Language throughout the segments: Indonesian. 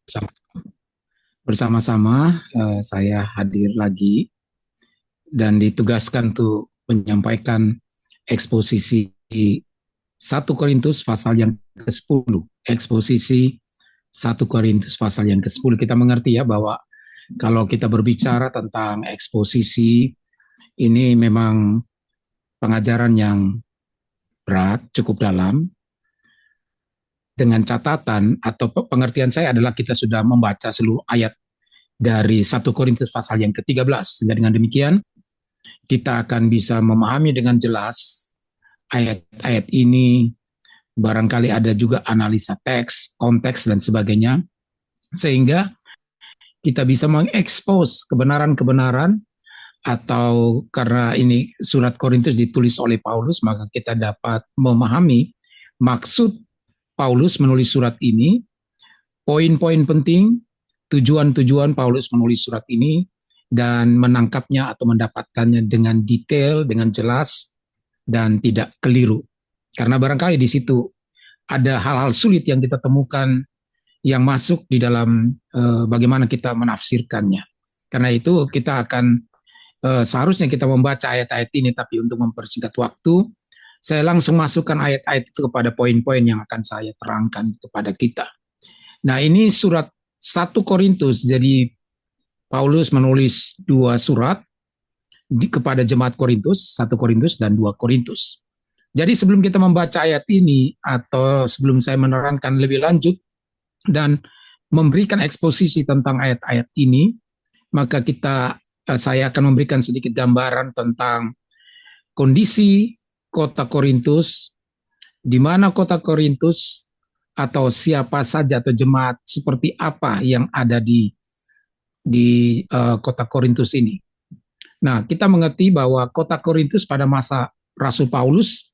Bersama- Bersama-sama saya hadir lagi dan ditugaskan untuk menyampaikan eksposisi 1 Korintus pasal yang ke-10. Eksposisi 1 Korintus pasal yang ke-10. Kita mengerti ya bahwa kalau kita berbicara tentang eksposisi ini memang pengajaran yang berat, cukup dalam, dengan catatan atau pengertian saya adalah kita sudah membaca seluruh ayat dari 1 Korintus pasal yang ke-13. Sehingga dengan demikian kita akan bisa memahami dengan jelas ayat-ayat ini, barangkali ada juga analisa teks, konteks, dan sebagainya, sehingga kita bisa mengekspos kebenaran-kebenaran, atau karena ini surat Korintus ditulis oleh Paulus, maka kita dapat memahami maksud Paulus menulis surat ini, poin-poin penting, tujuan-tujuan Paulus menulis surat ini, dan menangkapnya atau mendapatkannya dengan detail, dengan jelas, dan tidak keliru. Karena barangkali di situ ada hal-hal sulit yang kita temukan yang masuk di dalam bagaimana kita menafsirkannya. Karena itu kita akan seharusnya kita membaca ayat-ayat ini, tapi untuk mempersingkat waktu, saya langsung masukkan ayat-ayat itu kepada poin-poin yang akan saya terangkan kepada kita. Nah, ini surat 1 Korintus, jadi Paulus menulis 2 surat kepada jemaat Korintus, 1 Korintus dan 2 Korintus. Jadi sebelum kita membaca ayat ini atau sebelum saya menerangkan lebih lanjut dan memberikan eksposisi tentang ayat-ayat ini, maka saya akan memberikan sedikit gambaran tentang kondisi kota Korintus, di mana kota Korintus atau siapa saja atau jemaat seperti apa yang ada di kota Korintus ini. Nah, kita mengerti bahwa kota Korintus pada masa Rasul Paulus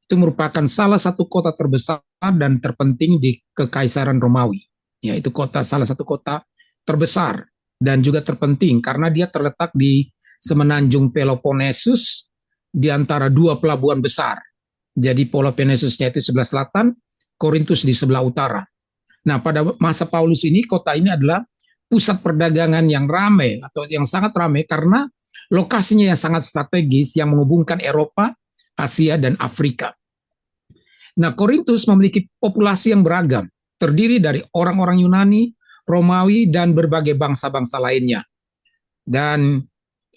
itu merupakan salah satu kota terbesar dan terpenting di Kekaisaran Romawi. Yaitu salah satu kota terbesar dan juga terpenting karena dia terletak di semenanjung Peloponnesus di antara dua pelabuhan besar. Jadi Peloponnesusnya itu sebelah selatan, Korintus di sebelah utara. Nah, pada masa Paulus ini, kota ini adalah pusat perdagangan yang ramai atau yang sangat ramai karena lokasinya yang sangat strategis yang menghubungkan Eropa, Asia, dan Afrika. Nah, Korintus memiliki populasi yang beragam, terdiri dari orang-orang Yunani, Romawi, dan berbagai bangsa-bangsa lainnya. Dan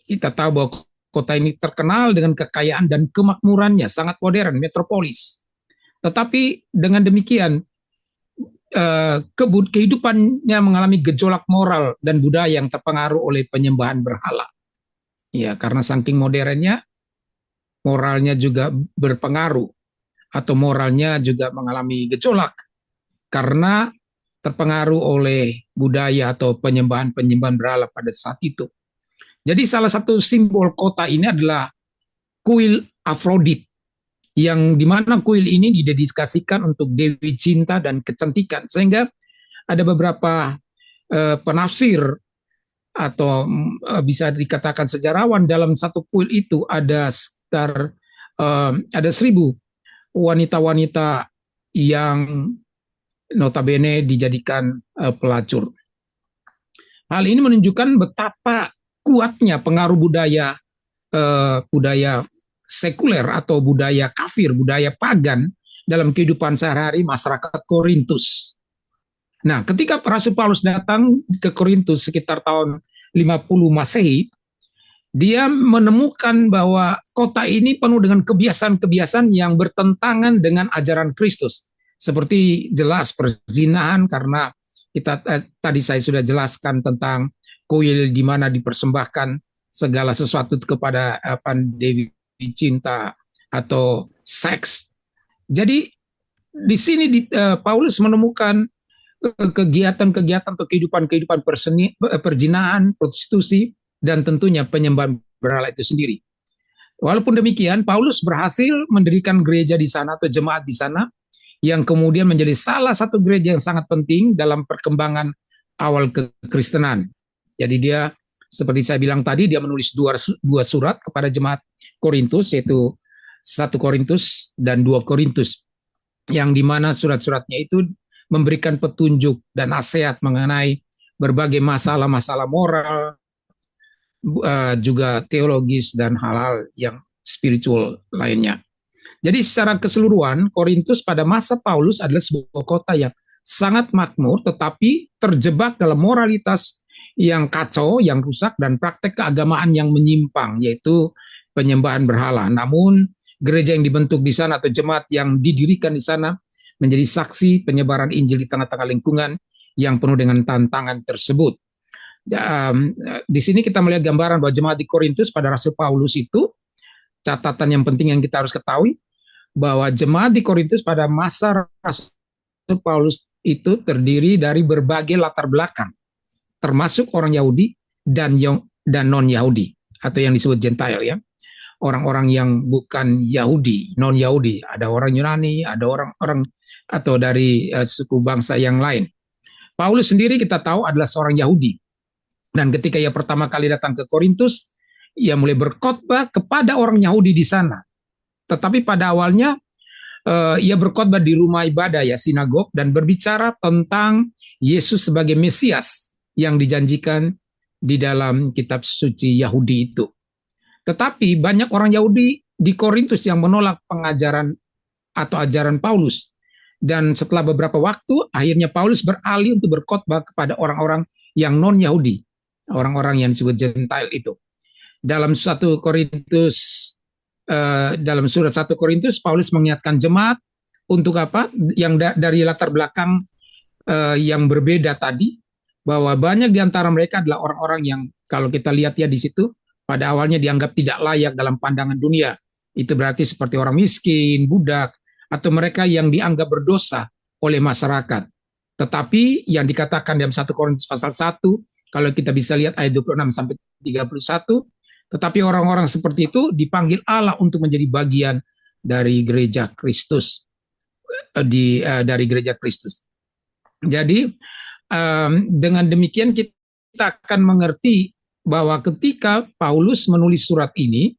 kita tahu bahwa kota ini terkenal dengan kekayaan dan kemakmurannya, sangat modern, metropolis. Tetapi dengan demikian, kehidupannya mengalami gejolak moral dan budaya yang terpengaruh oleh penyembahan berhala. Ya, karena saking modernnya, moralnya juga berpengaruh atau moralnya juga mengalami gejolak karena terpengaruh oleh budaya atau penyembahan-penyembahan berhala pada saat itu. Jadi salah satu simbol kota ini adalah kuil Afrodit, yang dimana kuil ini didedikasikan untuk Dewi Cinta dan Kecantikan, sehingga ada beberapa penafsir atau bisa dikatakan sejarawan dalam satu kuil itu ada sekitar ada 1.000 wanita-wanita yang notabene dijadikan pelacur. Hal ini menunjukkan betapa kuatnya pengaruh budaya sekuler atau budaya kafir, budaya pagan dalam kehidupan sehari-hari masyarakat Korintus. Nah, ketika Rasul Paulus datang ke Korintus sekitar tahun 50 Masehi, dia menemukan bahwa kota ini penuh dengan kebiasaan-kebiasaan yang bertentangan dengan ajaran Kristus. Seperti jelas perzinahan, karena tadi saya sudah jelaskan tentang kuil di mana dipersembahkan segala sesuatu kepada Dewi Cinta atau seks. Jadi di sini Paulus menemukan kegiatan-kegiatan atau kehidupan-kehidupan perzinahan, prostitusi, dan tentunya penyembahan berhala itu sendiri. Walaupun demikian, Paulus berhasil mendirikan gereja di sana atau jemaat di sana, yang kemudian menjadi salah satu gereja yang sangat penting dalam perkembangan awal kekristenan. Jadi dia, seperti saya bilang tadi, dia menulis dua surat kepada jemaat Korintus, yaitu 1 Korintus dan 2 Korintus, yang dimana surat-suratnya itu memberikan petunjuk dan nasihat mengenai berbagai masalah-masalah moral, juga teologis dan hal-hal yang spiritual lainnya. Jadi secara keseluruhan, Korintus pada masa Paulus adalah sebuah kota yang sangat makmur, tetapi terjebak dalam moralitas yang kacau, yang rusak, dan praktek keagamaan yang menyimpang, yaitu penyembahan berhala. Namun, gereja yang dibentuk di sana atau jemaat yang didirikan di sana menjadi saksi penyebaran Injil di tengah-tengah lingkungan yang penuh dengan tantangan tersebut. Di sini kita melihat gambaran bahwa jemaat di Korintus pada Rasul Paulus itu, catatan yang penting yang kita harus ketahui, bahwa jemaat di Korintus pada masa Rasul Paulus itu terdiri dari berbagai latar belakang, termasuk orang Yahudi dan non-Yahudi, atau yang disebut Gentile, ya. Orang-orang yang bukan Yahudi, non-Yahudi, ada orang Yunani, ada orang-orang atau dari suku bangsa yang lain. Paulus sendiri kita tahu adalah seorang Yahudi. Dan ketika ia pertama kali datang ke Korintus, ia mulai berkhotbah kepada orang Yahudi di sana. Tetapi pada awalnya ia berkhotbah di rumah ibadah, ya, sinagog, dan berbicara tentang Yesus sebagai Mesias yang dijanjikan di dalam kitab suci Yahudi itu. Tetapi banyak orang Yahudi di Korintus yang menolak pengajaran atau ajaran Paulus. Dan setelah beberapa waktu, akhirnya Paulus beralih untuk berkhotbah kepada orang-orang yang non-Yahudi, orang-orang yang disebut Gentile itu. Dalam dalam surat 1 Korintus, Paulus mengingatkan jemaat untuk apa? Yang dari latar belakang yang berbeda tadi, bahwa banyak di antara mereka adalah orang-orang yang kalau kita lihat ya di situ, pada awalnya dianggap tidak layak dalam pandangan dunia. Itu berarti seperti orang miskin, budak, atau mereka yang dianggap berdosa oleh masyarakat. Tetapi yang dikatakan dalam 1 Korintus pasal 1, kalau kita bisa lihat ayat 26 sampai 31, tetapi orang-orang seperti itu dipanggil Allah untuk menjadi bagian dari gereja Kristus, dari gereja Kristus. Jadi dengan demikian kita akan mengerti bahwa ketika Paulus menulis surat ini,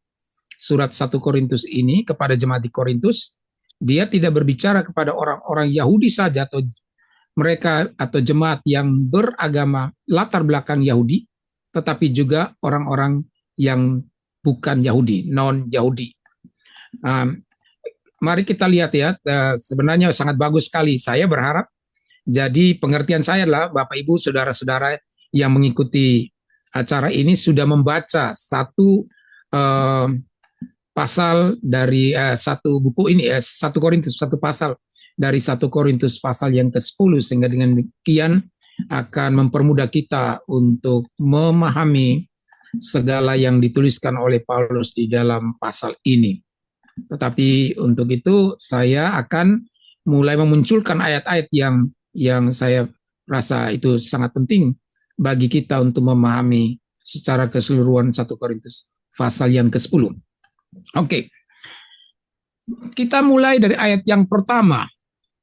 surat 1 Korintus ini kepada jemaat di Korintus, dia tidak berbicara kepada orang-orang Yahudi saja atau mereka atau jemaat yang beragama latar belakang Yahudi, tetapi juga orang-orang yang bukan Yahudi, non-Yahudi. Mari kita lihat ya, sebenarnya sangat bagus sekali. Saya berharap, jadi pengertian saya adalah Bapak Ibu, saudara-saudara yang mengikuti acara ini sudah membaca satu pasal dari satu buku ini, 1 Korintus, satu pasal dari 1 Korintus pasal yang ke-10, sehingga dengan demikian akan mempermudah kita untuk memahami segala yang dituliskan oleh Paulus di dalam pasal ini. Tetapi untuk itu saya akan mulai memunculkan ayat-ayat yang saya rasa itu sangat penting bagi kita untuk memahami secara keseluruhan 1 Korintus pasal yang ke-10. Oke. Kita mulai dari ayat yang pertama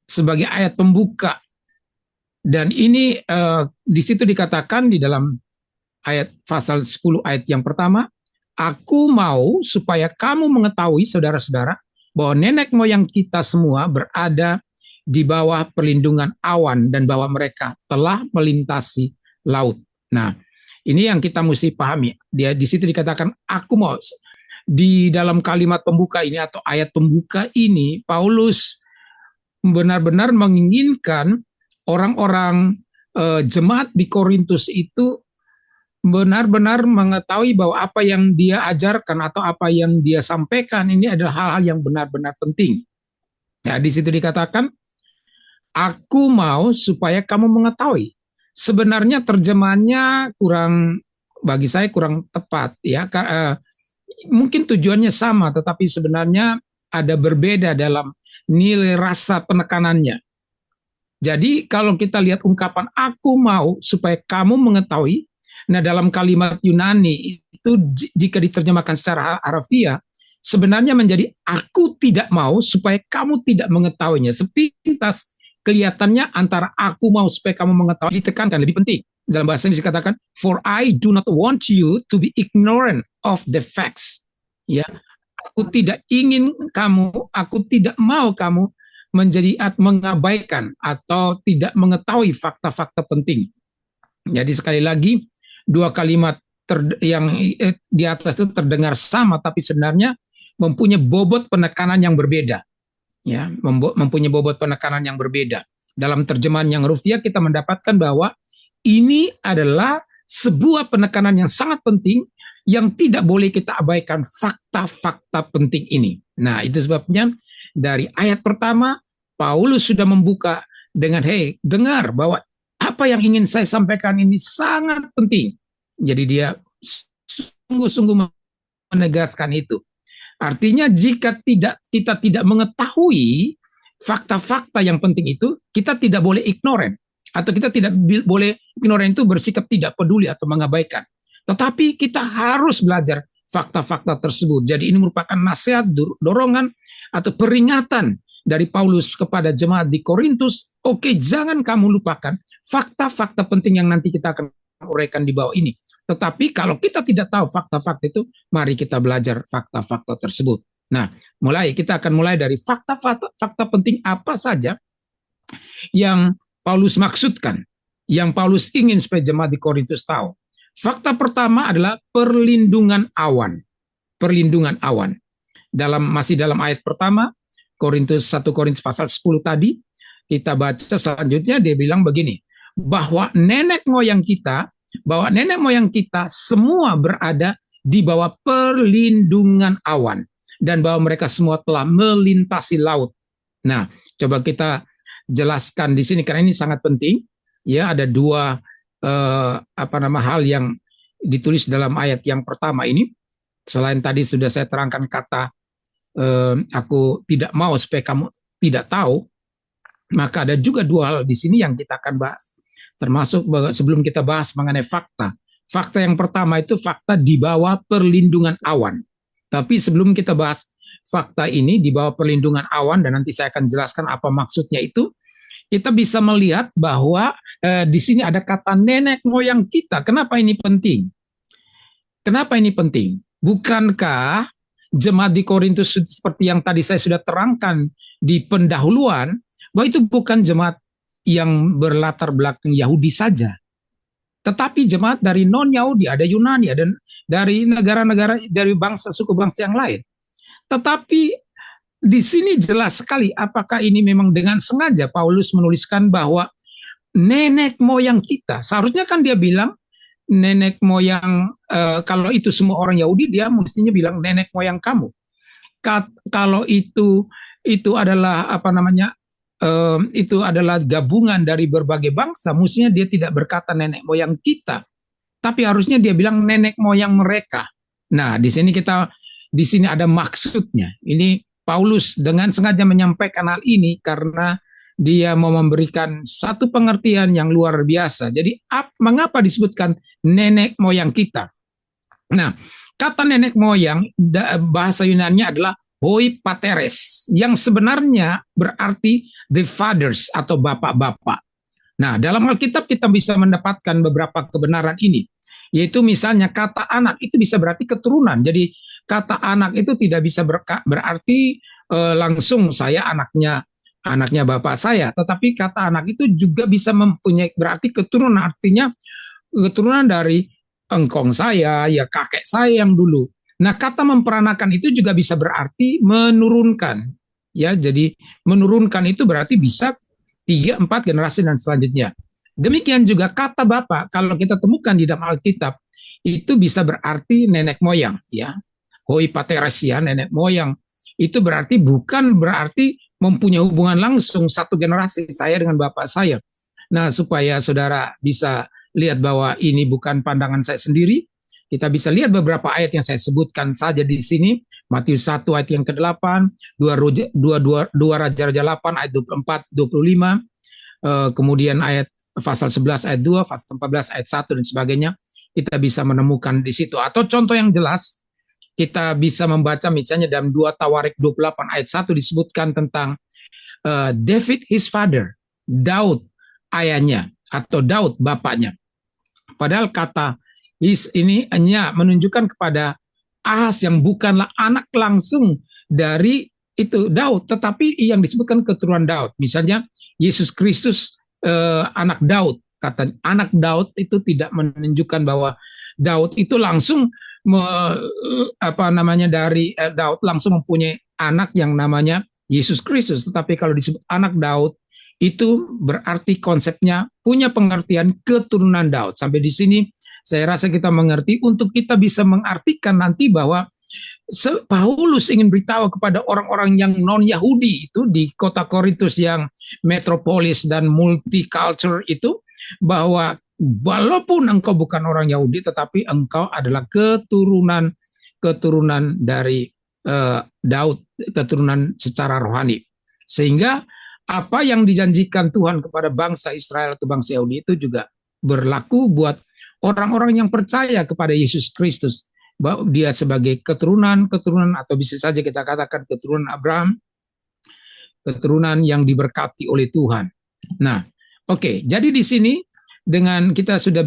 sebagai ayat pembuka. Dan ini di situ dikatakan di dalam ayat pasal 10 ayat yang pertama, aku mau supaya kamu mengetahui, saudara-saudara, bahwa nenek moyang kita semua berada di bawah perlindungan awan dan bahwa mereka telah melintasi laut. Nah, ini yang kita mesti pahami. Dia di situ dikatakan aku mau. Di dalam kalimat pembuka ini atau ayat pembuka ini, Paulus benar-benar menginginkan orang-orang jemaat di Korintus itu benar-benar mengetahui bahwa apa yang dia ajarkan atau apa yang dia sampaikan ini adalah hal-hal yang benar-benar penting. Ya, di situ dikatakan, aku mau supaya kamu mengetahui. Sebenarnya terjemahannya bagi saya kurang tepat, ya. Mungkin tujuannya sama, tetapi sebenarnya ada berbeda dalam nilai rasa penekanannya. Jadi kalau kita lihat ungkapan aku mau supaya kamu mengetahui, nah dalam kalimat Yunani itu jika diterjemahkan secara harfiah, sebenarnya menjadi aku tidak mau supaya kamu tidak mengetahuinya. Sepintas kelihatannya antara aku mau supaya kamu mengetahui ditekankan lebih penting. Dalam bahasa Inggris dikatakan, for I do not want you to be ignorant of the facts. Ya, aku tidak ingin kamu, aku tidak mau kamu mengabaikan atau tidak mengetahui fakta-fakta penting. Jadi sekali lagi, dua kalimat yang di atas itu terdengar sama, tapi sebenarnya mempunyai bobot penekanan yang berbeda. Ya, mempunyai bobot penekanan yang berbeda. Dalam terjemahan yang rufiah kita mendapatkan bahwa ini adalah sebuah penekanan yang sangat penting yang tidak boleh kita abaikan fakta-fakta penting ini. Nah, itu sebabnya dari ayat pertama Paulus sudah membuka dengan, hey, dengar bahwa apa yang ingin saya sampaikan ini sangat penting. Jadi dia sungguh-sungguh menegaskan itu. Artinya jika kita tidak mengetahui fakta-fakta yang penting itu, kita tidak boleh ignoran. Atau kita tidak boleh ignoran itu bersikap tidak peduli atau mengabaikan. Tetapi kita harus belajar fakta-fakta tersebut. Jadi ini merupakan nasihat, dorongan, atau peringatan dari Paulus kepada jemaat di Korintus. Oke, jangan kamu lupakan fakta-fakta penting yang nanti kita akan uraikan di bawah ini. Tetapi kalau kita tidak tahu fakta-fakta itu, mari kita belajar fakta-fakta tersebut. Nah, kita akan mulai dari fakta-fakta penting apa saja yang Paulus maksudkan, yang Paulus ingin supaya jemaat di Korintus tahu. Fakta pertama adalah perlindungan awan. Perlindungan awan. Masih dalam ayat pertama, 1 Korintus pasal 10 tadi, kita baca selanjutnya, dia bilang begini, bahwa nenek moyang kita semua berada di bawah perlindungan awan, dan bahwa mereka semua telah melintasi laut. Nah, coba kita jelaskan di sini karena ini sangat penting. Ya, ada dua hal yang ditulis dalam ayat yang pertama ini. Selain tadi sudah saya terangkan kata aku tidak mau supaya kamu tidak tahu, maka ada juga dua hal di sini yang kita akan bahas. Termasuk sebelum kita bahas mengenai fakta. Fakta yang pertama itu fakta di bawah perlindungan awan. Tapi sebelum kita bahas fakta ini di bawah perlindungan awan, dan nanti saya akan jelaskan apa maksudnya itu, kita bisa melihat bahwa di sini ada kata nenek moyang kita. Kenapa ini penting? Kenapa ini penting? Bukankah jemaat di Korintus seperti yang tadi saya sudah terangkan di pendahuluan, bahwa itu bukan jemaat yang berlatar belakang Yahudi saja, tetapi jemaat dari non-Yahudi, ada Yunani, ada dari negara-negara, dari suku bangsa yang lain. Tetapi di sini jelas sekali apakah ini memang dengan sengaja Paulus menuliskan bahwa nenek moyang kita. Seharusnya kan dia bilang nenek moyang, kalau itu semua orang Yahudi, dia mestinya bilang nenek moyang kamu. Kalau itu adalah itu adalah gabungan dari berbagai bangsa, mestinya dia tidak berkata nenek moyang kita, tapi harusnya dia bilang nenek moyang mereka. Nah, di sini ada maksudnya. Ini Paulus dengan sengaja menyampaikan hal ini karena dia mau memberikan satu pengertian yang luar biasa. Jadi mengapa disebutkan nenek moyang kita? Nah, kata nenek moyang bahasa Yunani adalah hoi pateres, yang sebenarnya berarti the fathers atau bapak-bapak. Nah, dalam Alkitab kita bisa mendapatkan beberapa kebenaran ini, yaitu misalnya kata anak itu bisa berarti keturunan. Jadi kata anak itu tidak bisa berarti langsung saya anaknya bapak saya, tetapi kata anak itu juga bisa mempunyai berarti keturunan, artinya keturunan dari engkong saya, ya kakek saya yang dulu. Nah, kata memperanakan itu juga bisa berarti menurunkan. Ya, jadi menurunkan itu berarti bisa 3-4 generasi dan selanjutnya. Demikian juga kata bapak, kalau kita temukan di dalam Alkitab, itu bisa berarti nenek moyang, ya. Hoi pateres, ya, nenek moyang. Itu bukan berarti mempunyai hubungan langsung satu generasi saya dengan bapak saya. Nah, supaya saudara bisa lihat bahwa ini bukan pandangan saya sendiri, kita bisa lihat beberapa ayat yang saya sebutkan saja di sini. Matius 1 ayat yang ke-8, 2 Raja-Raja 8 ayat 24, 25, kemudian ayat pasal 11 ayat 2, pasal 14 ayat 1 dan sebagainya. Kita bisa menemukan di situ. Atau contoh yang jelas, kita bisa membaca misalnya dalam 2 Tawarik 28 ayat 1 disebutkan tentang David his father, Daud ayahnya atau Daud bapaknya. Padahal kata ini hanya menunjukkan kepada Ahaz yang bukanlah anak langsung dari itu Daud, tetapi yang disebutkan keturunan Daud. Misalnya Yesus Kristus anak Daud. Kata anak Daud itu tidak menunjukkan bahwa Daud itu langsung dari Daud langsung mempunyai anak yang namanya Yesus Kristus. Tetapi kalau disebut anak Daud itu berarti konsepnya punya pengertian keturunan Daud. Sampai di sini saya rasa kita mengerti untuk kita bisa mengartikan nanti bahwa Paulus ingin beritahu kepada orang-orang yang non-Yahudi itu di kota Korintus yang metropolis dan multicultural itu, bahwa walaupun engkau bukan orang Yahudi tetapi engkau adalah keturunan dari Daud, keturunan secara rohani. Sehingga apa yang dijanjikan Tuhan kepada bangsa Israel atau bangsa Yahudi itu juga berlaku buat orang-orang yang percaya kepada Yesus Kristus. Bahwa dia sebagai keturunan atau bisa saja kita katakan keturunan Abraham, keturunan yang diberkati oleh Tuhan. Nah, oke, jadi di sini dengan kita sudah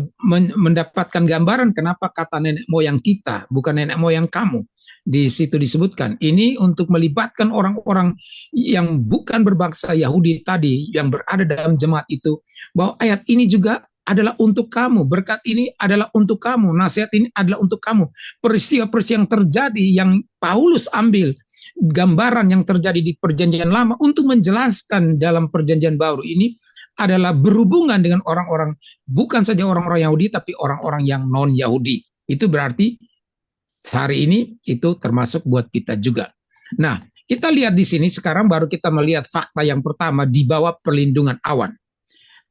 mendapatkan gambaran kenapa kata nenek moyang kita, bukan nenek moyang kamu. Di situ disebutkan, ini untuk melibatkan orang-orang yang bukan berbangsa Yahudi tadi, yang berada dalam jemaat itu, bahwa ayat ini juga adalah untuk kamu, berkat ini adalah untuk kamu, nasihat ini adalah untuk kamu. Peristiwa-peristiwa yang terjadi yang Paulus ambil gambaran yang terjadi di perjanjian lama untuk menjelaskan dalam perjanjian baru ini adalah berhubungan dengan orang-orang, bukan saja orang-orang Yahudi, tapi orang-orang yang non-Yahudi. Itu berarti hari ini itu termasuk buat kita juga. Nah, kita lihat di sini sekarang baru kita melihat fakta yang pertama di bawah perlindungan awan.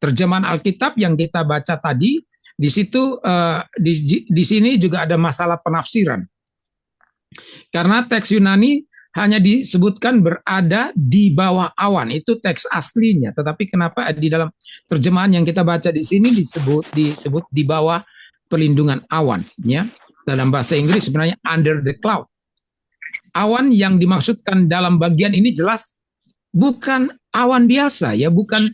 Terjemahan Alkitab yang kita baca tadi, di situ di sini juga ada masalah penafsiran. Karena teks Yunani hanya disebutkan berada di bawah awan, itu teks aslinya. Tetapi kenapa di dalam terjemahan yang kita baca di sini disebut di bawah perlindungan awan, ya. Dalam bahasa Inggris sebenarnya under the cloud. Awan yang dimaksudkan dalam bagian ini jelas bukan awan biasa, ya, bukan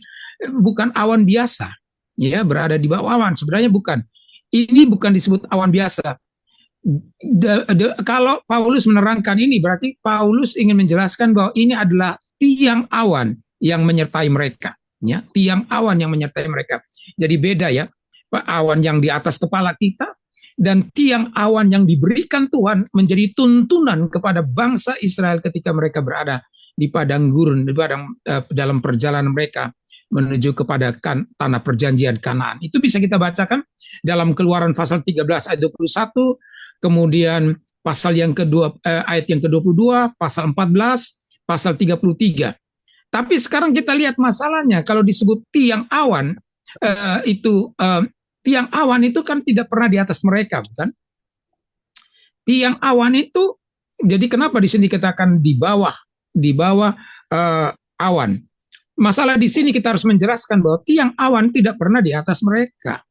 awan biasa, ya, berada di bawah awan. Sebenarnya bukan. Ini bukan disebut awan biasa. Kalau Paulus menerangkan ini, berarti Paulus ingin menjelaskan bahwa ini adalah tiang awan yang menyertai mereka, ya, tiang awan yang menyertai mereka. Jadi beda, ya, awan yang di atas kepala kita dan tiang awan yang diberikan Tuhan menjadi tuntunan kepada bangsa Israel ketika mereka berada di padang gurun, dalam perjalanan mereka menuju kepada tanah perjanjian Kanaan. Itu bisa kita bacakan dalam Keluaran pasal 13 ayat 21, kemudian pasal yang kedua ayat yang ke-22, pasal 14, pasal 33. Tapi sekarang kita lihat masalahnya, kalau disebut tiang awan tiang awan itu kan tidak pernah di atas mereka, bukan? Tiang awan itu, jadi kenapa di sini dikatakan di bawah awan? Masalah di sini kita harus menjelaskan bahwa tiang awan tidak pernah di atas mereka.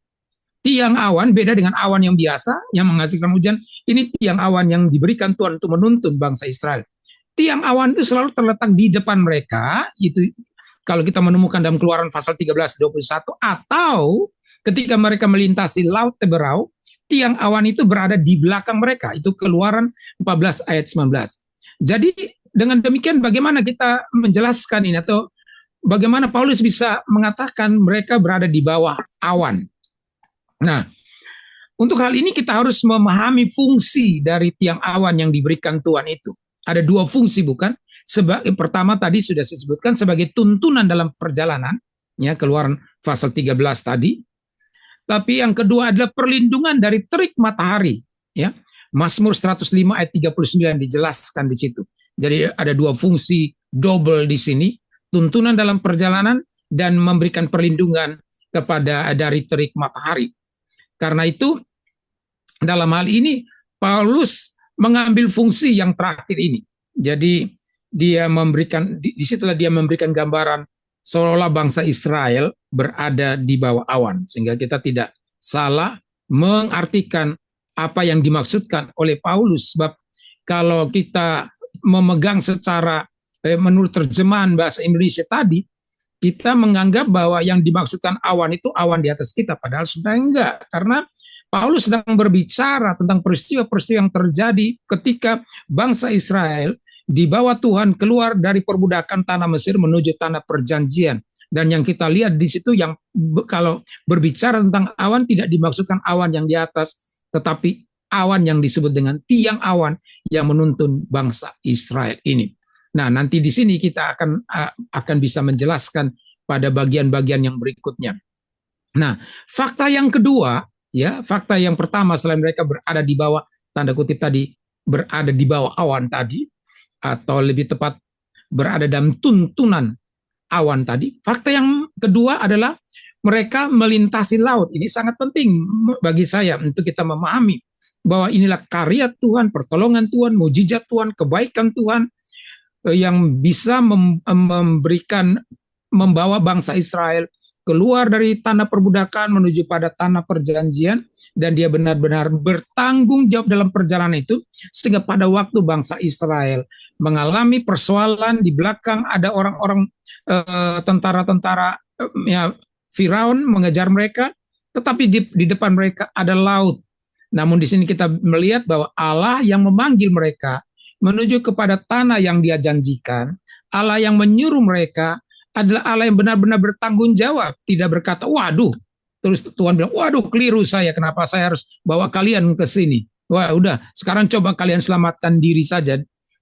Tiang awan beda dengan awan yang biasa yang menghasilkan hujan. Ini tiang awan yang diberikan Tuhan untuk menuntun bangsa Israel. Tiang awan itu selalu terletak di depan mereka. Itu kalau kita menemukan dalam Keluaran pasal 13:21, atau ketika mereka melintasi Laut Teberau, tiang awan itu berada di belakang mereka. Itu Keluaran 14 ayat 19. Jadi dengan demikian bagaimana kita menjelaskan ini, atau bagaimana Paulus bisa mengatakan mereka berada di bawah awan? Nah, untuk hal ini kita harus memahami fungsi dari tiang awan yang diberikan Tuhan itu. Ada dua fungsi, bukan? Pertama tadi sudah saya sebutkan sebagai tuntunan dalam perjalanan, ya, Keluaran pasal 13 tadi. Tapi yang kedua adalah perlindungan dari terik matahari, ya. Mazmur 105 ayat 39 dijelaskan di situ. Jadi ada dua fungsi double di sini. Tuntunan dalam perjalanan dan memberikan perlindungan dari terik matahari. Karena itu dalam hal ini Paulus mengambil fungsi yang terakhir ini. Jadi dia memberikan, disitulah dia memberikan gambaran seolah bangsa Israel berada di bawah awan, sehingga kita tidak salah mengartikan apa yang dimaksudkan oleh Paulus. Sebab kalau kita memegang secara menurut terjemahan bahasa Indonesia tadi, kita menganggap bahwa yang dimaksudkan awan itu awan di atas kita, padahal sebenarnya enggak. Karena Paulus sedang berbicara tentang peristiwa-peristiwa yang terjadi ketika bangsa Israel dibawa Tuhan keluar dari perbudakan tanah Mesir menuju tanah perjanjian. Dan yang kita lihat di situ, yang kalau berbicara tentang awan, tidak dimaksudkan awan yang di atas, tetapi awan yang disebut dengan tiang awan yang menuntun bangsa Israel ini. Nah, nanti di sini kita akan bisa menjelaskan pada bagian-bagian yang berikutnya. Nah, fakta yang kedua, ya, fakta yang pertama selain mereka berada di bawah, tanda kutip tadi, berada di bawah awan tadi, atau lebih tepat berada dalam tuntunan awan tadi. Fakta yang kedua adalah mereka melintasi laut. Ini sangat penting bagi saya untuk kita memahami bahwa inilah karya Tuhan, pertolongan Tuhan, mujizat Tuhan, kebaikan Tuhan yang bisa memberikan, membawa bangsa Israel keluar dari tanah perbudakan menuju pada tanah perjanjian, dan dia benar-benar bertanggung jawab dalam perjalanan itu, sehingga pada waktu bangsa Israel mengalami persoalan, di belakang ada orang-orang tentara-tentara ya, Firaun mengejar mereka, tetapi di depan mereka ada laut. Namun di sini kita melihat bahwa Allah yang memanggil mereka menuju kepada tanah yang dia janjikan, Allah yang menyuruh mereka adalah Allah yang benar-benar bertanggung jawab, tidak berkata, waduh, terus Tuhan bilang, waduh, keliru saya, kenapa saya harus bawa kalian ke sini? Wah, udah, sekarang coba kalian selamatkan diri saja.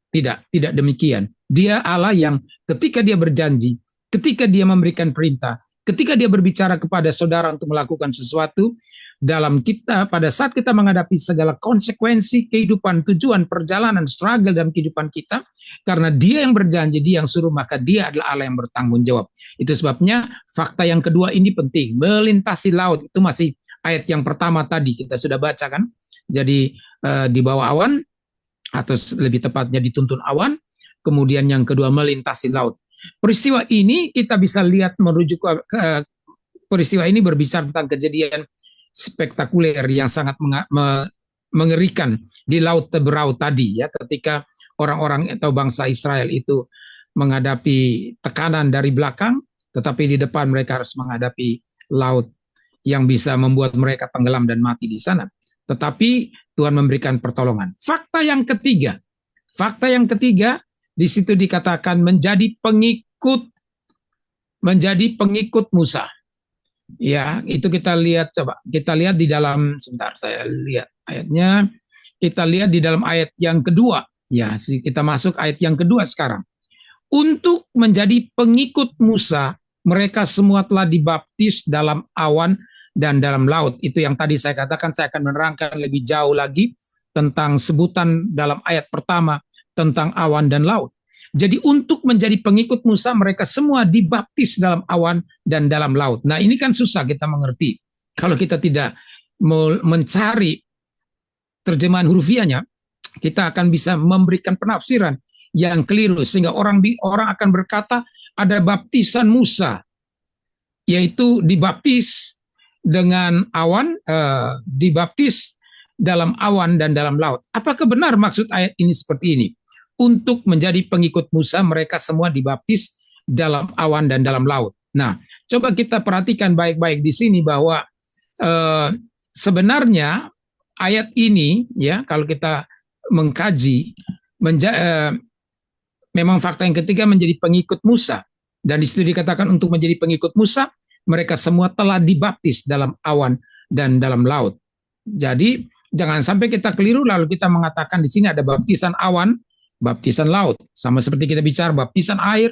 Tidak demikian. Dia Allah yang ketika dia berjanji, ketika dia memberikan perintah, ketika dia berbicara kepada saudara untuk melakukan sesuatu, dalam kita, pada saat kita menghadapi segala konsekuensi kehidupan, tujuan, perjalanan, struggle dalam kehidupan kita, karena dia yang berjanji, dia yang suruh, maka dia adalah Allah yang bertanggung jawab. Itu sebabnya fakta yang kedua ini penting, melintasi laut. Itu masih ayat yang pertama tadi kita sudah baca kan. Jadi di bawah awan, atau lebih tepatnya dituntun awan, kemudian yang kedua melintasi laut. Peristiwa ini kita bisa lihat merujuk ke peristiwa ini berbicara tentang kejadian spektakuler yang sangat mengerikan di Laut Teberau tadi, ya, ketika orang-orang atau bangsa Israel itu menghadapi tekanan dari belakang, tetapi di depan mereka harus menghadapi laut yang bisa membuat mereka tenggelam dan mati di sana. Tetapi Tuhan memberikan pertolongan. Fakta yang ketiga di situ dikatakan menjadi pengikut Musa. Ya, itu kita lihat, coba kita lihat di dalam, sebentar saya lihat ayatnya, kita lihat di dalam ayat yang kedua. Ya, kita masuk ayat yang kedua sekarang. Untuk menjadi pengikut Musa, mereka semua telah dibaptis dalam awan dan dalam laut. Itu yang tadi saya katakan, saya akan menerangkan lebih jauh lagi tentang sebutan dalam ayat pertama tentang awan dan laut. Jadi untuk menjadi pengikut Musa, mereka semua dibaptis dalam awan dan dalam laut. Nah, ini kan susah kita mengerti. Kalau kita tidak mencari terjemahan hurufiahnya, kita akan bisa memberikan penafsiran yang keliru, sehingga orang akan berkata ada baptisan Musa, yaitu dibaptis dengan awan, dibaptis dalam awan dan dalam laut. Apakah benar maksud ayat ini seperti ini? Untuk menjadi pengikut Musa, mereka semua dibaptis dalam awan dan dalam laut. Nah, coba kita perhatikan baik-baik di sini bahwa sebenarnya ayat ini, ya, kalau kita mengkaji, memang fakta yang ketiga menjadi pengikut Musa. Dan di situ dikatakan untuk menjadi pengikut Musa, mereka semua telah dibaptis dalam awan dan dalam laut. Jadi jangan sampai kita keliru lalu kita mengatakan di sini ada baptisan awan, baptisan laut, sama seperti kita bicara baptisan air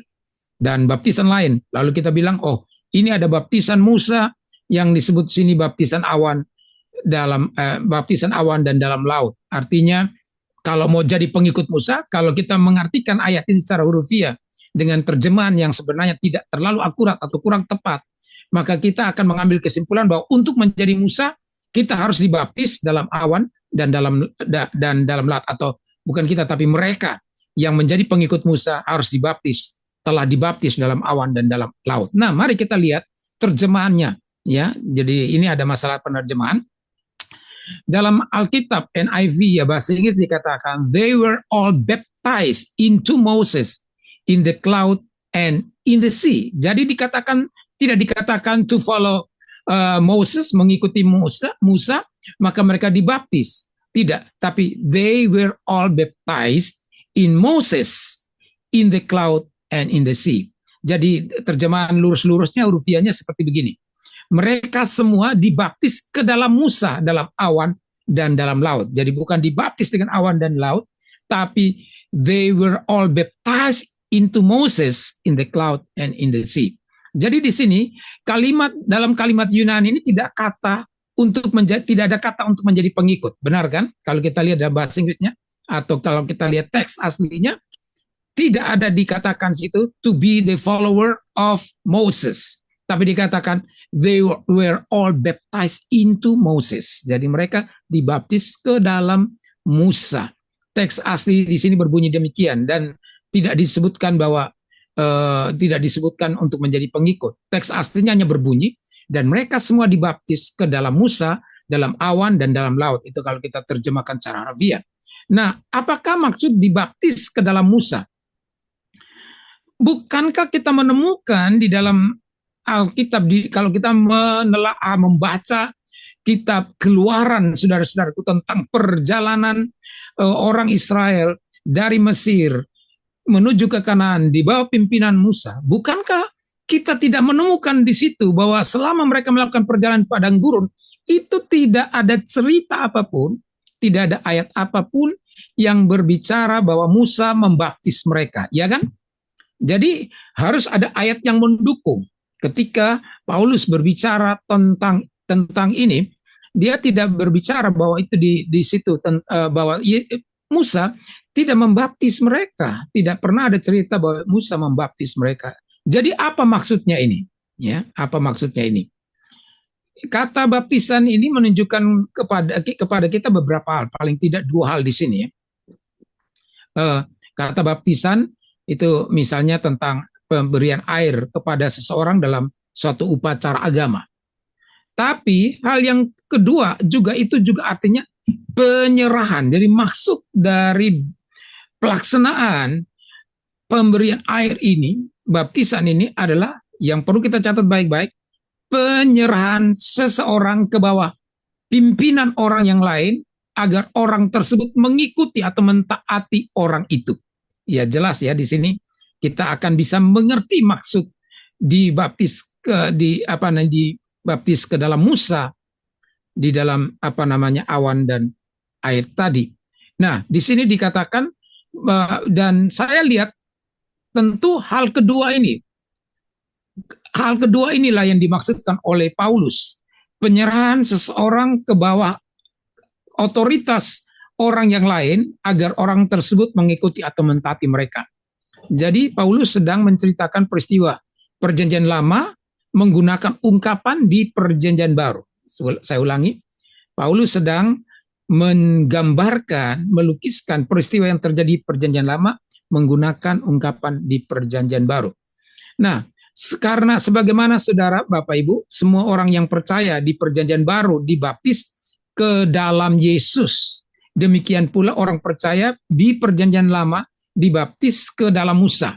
dan baptisan lain. Lalu kita bilang, oh, ini ada baptisan Musa yang disebut sini baptisan awan baptisan awan dan dalam laut. Artinya kalau mau jadi pengikut Musa, kalau kita mengartikan ayat ini secara hurufiah dengan terjemahan yang sebenarnya tidak terlalu akurat atau kurang tepat, maka kita akan mengambil kesimpulan bahwa untuk menjadi Musa kita harus dibaptis dalam awan dan dalam laut, atau bukan kita, tapi mereka yang menjadi pengikut Musa harus dibaptis, telah dibaptis dalam awan dan dalam laut. Nah, mari kita lihat terjemahannya, ya. Jadi ini ada masalah penerjemahan. Dalam Alkitab NIV, ya, bahasa Inggris dikatakan they were all baptized into Moses in the cloud and in the sea. Jadi dikatakan, tidak dikatakan to follow Moses, mengikuti Musa, maka mereka dibaptis. Tidak, tapi they were all baptized in Moses, in the cloud, and in the sea. Jadi terjemahan lurus-lurusnya hurufiahnya seperti begini. Mereka semua dibaptis ke dalam Musa, dalam awan dan dalam laut. Jadi bukan dibaptis dengan awan dan laut, tapi they were all baptized into Moses in the cloud and in the sea. Jadi di sini dalam kalimat Yunani ini tidak ada kata untuk menjadi pengikut, benar kan? Kalau kita lihat dalam bahasa Inggrisnya atau kalau kita lihat teks aslinya, tidak ada dikatakan situ to be the follower of Moses, tapi dikatakan they were all baptized into Moses. Jadi mereka dibaptis ke dalam Musa. Teks asli di sini berbunyi demikian dan tidak disebutkan tidak disebutkan untuk menjadi pengikut. Teks aslinya hanya berbunyi dan mereka semua dibaptis ke dalam Musa, dalam awan dan dalam laut. Itu kalau kita terjemahkan secara harfiah. Nah, apakah maksud dibaptis ke dalam Musa? Bukankah kita menemukan di dalam Alkitab, kalau kita membaca kitab Keluaran, saudara-saudaraku, tentang perjalanan orang Israel dari Mesir menuju ke Kanaan di bawah pimpinan Musa, bukankah kita tidak menemukan di situ bahwa selama mereka melakukan perjalanan padang gurun, itu tidak ada cerita apapun, tidak ada ayat apapun yang berbicara bahwa Musa membaptis mereka, ya kan? Jadi harus ada ayat yang mendukung. Ketika Paulus berbicara tentang ini, dia tidak berbicara bahwa itu di situ bahwa Musa tidak membaptis mereka, tidak pernah ada cerita bahwa Musa membaptis mereka. Jadi apa maksudnya ini? Ya, apa maksudnya ini? Kata baptisan ini menunjukkan kepada kita beberapa hal, paling tidak dua hal di sini. Ya. Kata baptisan itu misalnya tentang pemberian air kepada seseorang dalam suatu upacara agama. Tapi hal yang kedua itu juga artinya penyerahan. Jadi maksud dari pelaksanaan pemberian air ini, baptisan ini adalah yang perlu kita catat baik-baik, penyerahan seseorang ke bawah pimpinan orang yang lain agar orang tersebut mengikuti atau mentaati orang itu. Ya jelas ya di sini kita akan bisa mengerti maksud dibaptis dibaptis ke dalam Musa di dalam awan dan air tadi. Nah, di sini dikatakan dan saya lihat tentu hal kedua inilah yang dimaksudkan oleh Paulus, penyerahan seseorang ke bawah otoritas orang yang lain agar orang tersebut mengikuti atau mentaati mereka. Jadi Paulus sedang menceritakan peristiwa Perjanjian Lama menggunakan ungkapan di Perjanjian Baru. Saya ulangi, Paulus sedang menggambarkan, melukiskan peristiwa yang terjadi di Perjanjian Lama menggunakan ungkapan di Perjanjian Baru. Nah, karena sebagaimana saudara, Bapak Ibu, semua orang yang percaya di Perjanjian Baru dibaptis ke dalam Yesus. Demikian pula orang percaya di Perjanjian Lama dibaptis ke dalam Musa.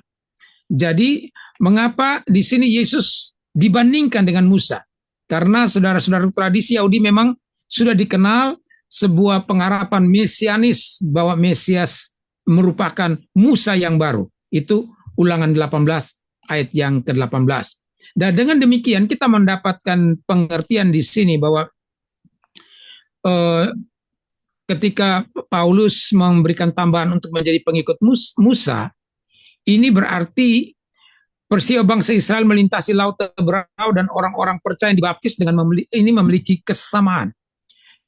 Jadi, mengapa di sini Yesus dibandingkan dengan Musa? Karena saudara-saudara tradisi Yahudi memang sudah dikenal sebuah pengharapan mesianis bahwa Mesias merupakan Musa yang baru. Itu Ulangan 18 ayat yang ke-18. Dan dengan demikian kita mendapatkan pengertian di sini bahwa ketika Paulus memberikan tambahan untuk menjadi pengikut Musa, ini berarti peristiwa bangsa Israel melintasi laut Teberau dan orang-orang percaya yang dibaptis dengan ini memiliki kesamaan.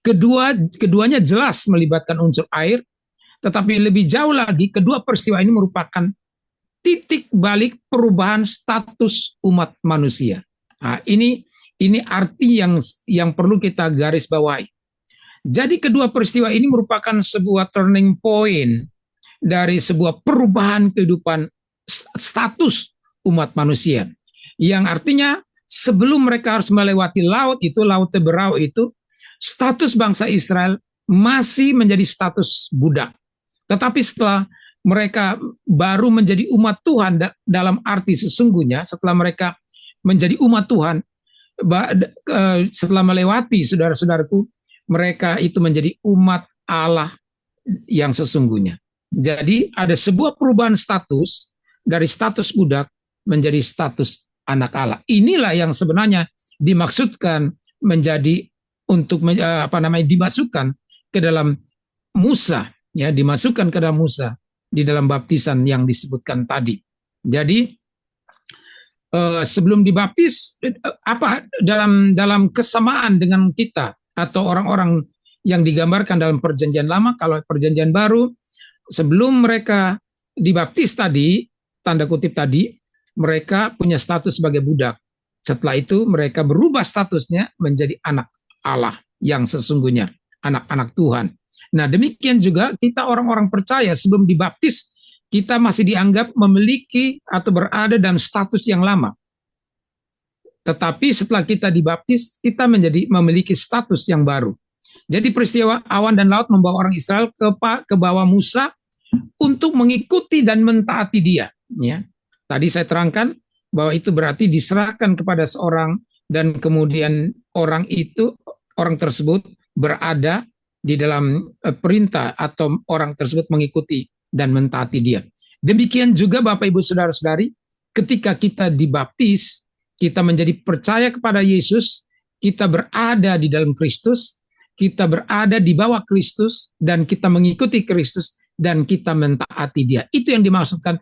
Keduanya jelas melibatkan unsur air, tetapi lebih jauh lagi kedua peristiwa ini merupakan titik balik perubahan status umat manusia. Nah, ini arti yang perlu kita garis bawahi. Jadi kedua peristiwa ini merupakan sebuah turning point dari sebuah perubahan kehidupan status umat manusia. Yang artinya sebelum mereka harus melewati laut Teberau itu, status bangsa Israel masih menjadi status budak. Tetapi setelah mereka baru menjadi umat Tuhan dalam arti sesungguhnya, setelah mereka menjadi umat Tuhan, setelah melewati saudara-saudaraku, mereka itu menjadi umat Allah yang sesungguhnya. Jadi ada sebuah perubahan status dari status budak menjadi status anak Allah. Inilah yang sebenarnya dimaksudkan menjadi untuk dimasukkan ke dalam Musa, ya, dimasukkan ke dalam Musa di dalam baptisan yang disebutkan tadi. Jadi sebelum dibaptis dalam kesamaan dengan kita atau orang-orang yang digambarkan dalam perjanjian lama, kalau perjanjian baru sebelum mereka dibaptis tadi, tanda kutip tadi, mereka punya status sebagai budak. Setelah itu mereka berubah statusnya menjadi anak Allah yang sesungguhnya, anak-anak Tuhan. Nah, demikian juga kita orang-orang percaya sebelum dibaptis, kita masih dianggap memiliki atau berada dalam status yang lama. Tetapi setelah kita dibaptis, kita memiliki status yang baru. Jadi peristiwa awan dan laut membawa orang Israel ke bawah Musa untuk mengikuti dan mentaati dia. Ya. Tadi saya terangkan bahwa itu berarti diserahkan kepada seorang dan kemudian orang tersebut berada di dalam perintah atau orang tersebut mengikuti dan mentaati dia. Demikian juga Bapak Ibu Saudara-saudari, ketika kita dibaptis, kita menjadi percaya kepada Yesus, kita berada di dalam Kristus, kita berada di bawah Kristus, dan kita mengikuti Kristus, dan kita mentaati dia. Itu yang dimaksudkan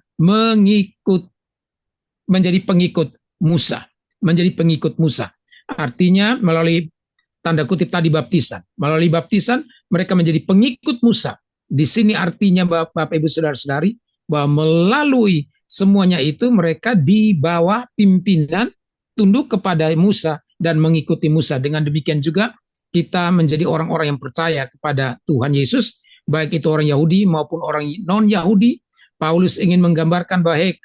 menjadi pengikut Musa. Menjadi pengikut Musa. Artinya melalui tanda kutip tadi baptisan. Melalui baptisan mereka menjadi pengikut Musa. Di sini artinya Bapak Ibu Saudara-saudari bahwa melalui semuanya itu mereka di bawah pimpinan tunduk kepada Musa dan mengikuti Musa. Dengan demikian juga kita menjadi orang-orang yang percaya kepada Tuhan Yesus, baik itu orang Yahudi maupun orang non-Yahudi. Paulus ingin menggambarkan bahwa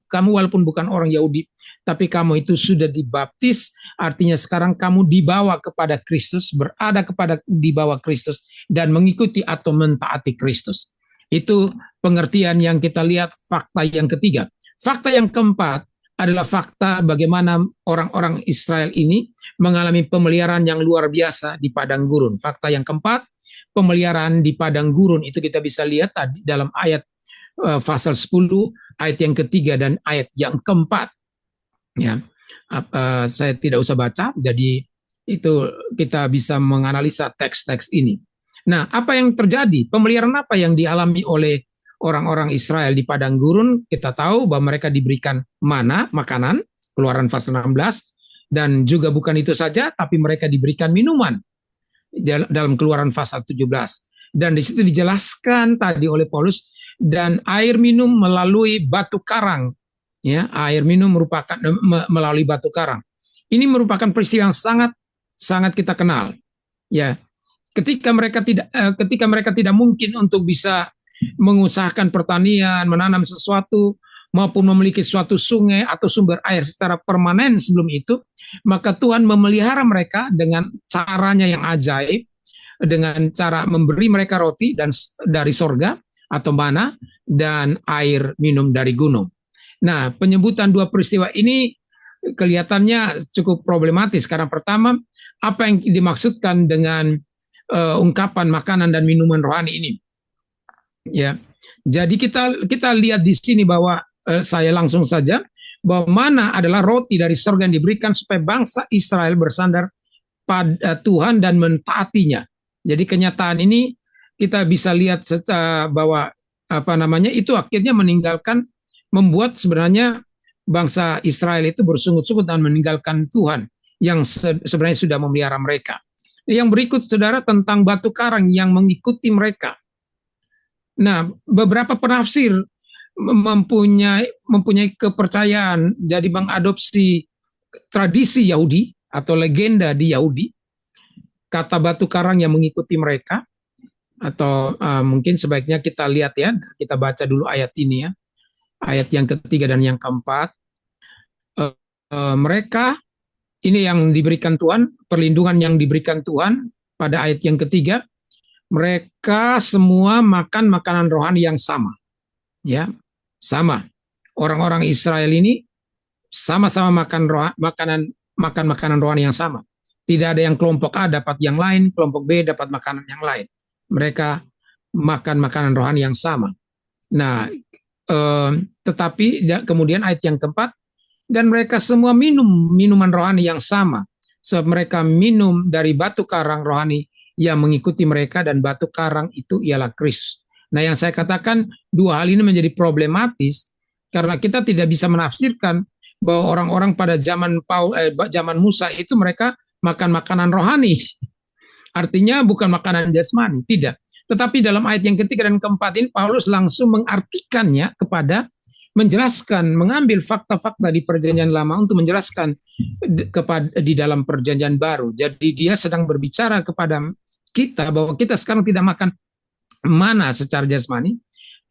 kamu walaupun bukan orang Yahudi, tapi kamu itu sudah dibaptis, artinya sekarang kamu dibawa kepada Kristus, berada di bawah Kristus, dan mengikuti atau mentaati Kristus. Itu pengertian yang kita lihat, fakta yang ketiga. Fakta yang keempat adalah fakta bagaimana orang-orang Israel ini mengalami pemeliharaan yang luar biasa di padang gurun. Fakta yang keempat, pemeliharaan di padang gurun, itu kita bisa lihat dalam ayat pasal 10, ayat yang ketiga dan ayat yang keempat. Ya, saya tidak usah baca, jadi itu kita bisa menganalisa teks-teks ini. Nah, apa yang terjadi? Pemeliharaan apa yang dialami oleh orang-orang Israel di padang gurun? Kita tahu bahwa mereka diberikan mana, makanan, Keluaran pasal 16, dan juga bukan itu saja, tapi mereka diberikan minuman dalam Keluaran pasal 17. Dan di situ dijelaskan tadi oleh Paulus, dan air minum melalui batu karang. Ya, air minum merupakan melalui batu karang. Ini merupakan peristiwa yang sangat kita kenal. Ya, ketika mereka tidak mungkin untuk bisa mengusahakan pertanian, menanam sesuatu maupun memiliki suatu sungai atau sumber air secara permanen sebelum itu, maka Tuhan memelihara mereka dengan caranya yang ajaib, dengan cara memberi mereka roti dan dari sorga atau mana, dan air minum dari gunung. Nah, penyebutan dua peristiwa ini kelihatannya cukup problematis karena pertama, apa yang dimaksudkan dengan ungkapan makanan dan minuman rohani ini? Ya, jadi kita lihat di sini bahwa saya langsung saja bahwa mana adalah roti dari surga yang diberikan supaya bangsa Israel bersandar pada Tuhan dan mentaatinya. Jadi kenyataan ini kita bisa lihat secara bahwa itu akhirnya membuat sebenarnya bangsa Israel itu bersungut-sungut dan meninggalkan Tuhan yang sebenarnya sudah memelihara mereka. Yang berikut, saudara, tentang batu karang yang mengikuti mereka. Nah, beberapa penafsir mempunyai kepercayaan, jadi mengadopsi tradisi Yahudi atau legenda di Yahudi, kata batu karang yang mengikuti mereka. Atau mungkin sebaiknya kita lihat ya, kita baca dulu ayat ini ya, ayat yang ketiga dan yang keempat. Mereka ini yang diberikan Tuhan, perlindungan yang diberikan Tuhan pada ayat yang ketiga. Mereka semua makan makanan rohani yang sama, ya, sama. Orang-orang Israel ini sama-sama makan makanan rohani yang sama. Tidak ada yang kelompok A dapat yang lain, kelompok B dapat makanan yang lain. Mereka makan makanan rohani yang sama. Nah, tetapi kemudian ayat yang keempat, dan mereka semua minum minuman rohani yang sama. Sebab mereka minum dari batu karang rohani yang mengikuti mereka, dan batu karang itu ialah Kristus. Nah, yang saya katakan dua hal ini menjadi problematis karena kita tidak bisa menafsirkan bahwa orang-orang pada zaman Musa itu mereka makan makanan rohani. Artinya bukan makanan jasmani, tidak. Tetapi dalam ayat yang ketiga dan keempat ini Paulus langsung mengartikannya kepada menjelaskan, mengambil fakta-fakta di perjanjian lama untuk menjelaskan di dalam perjanjian baru. Jadi dia sedang berbicara kepada kita bahwa kita sekarang tidak makan mana secara jasmani,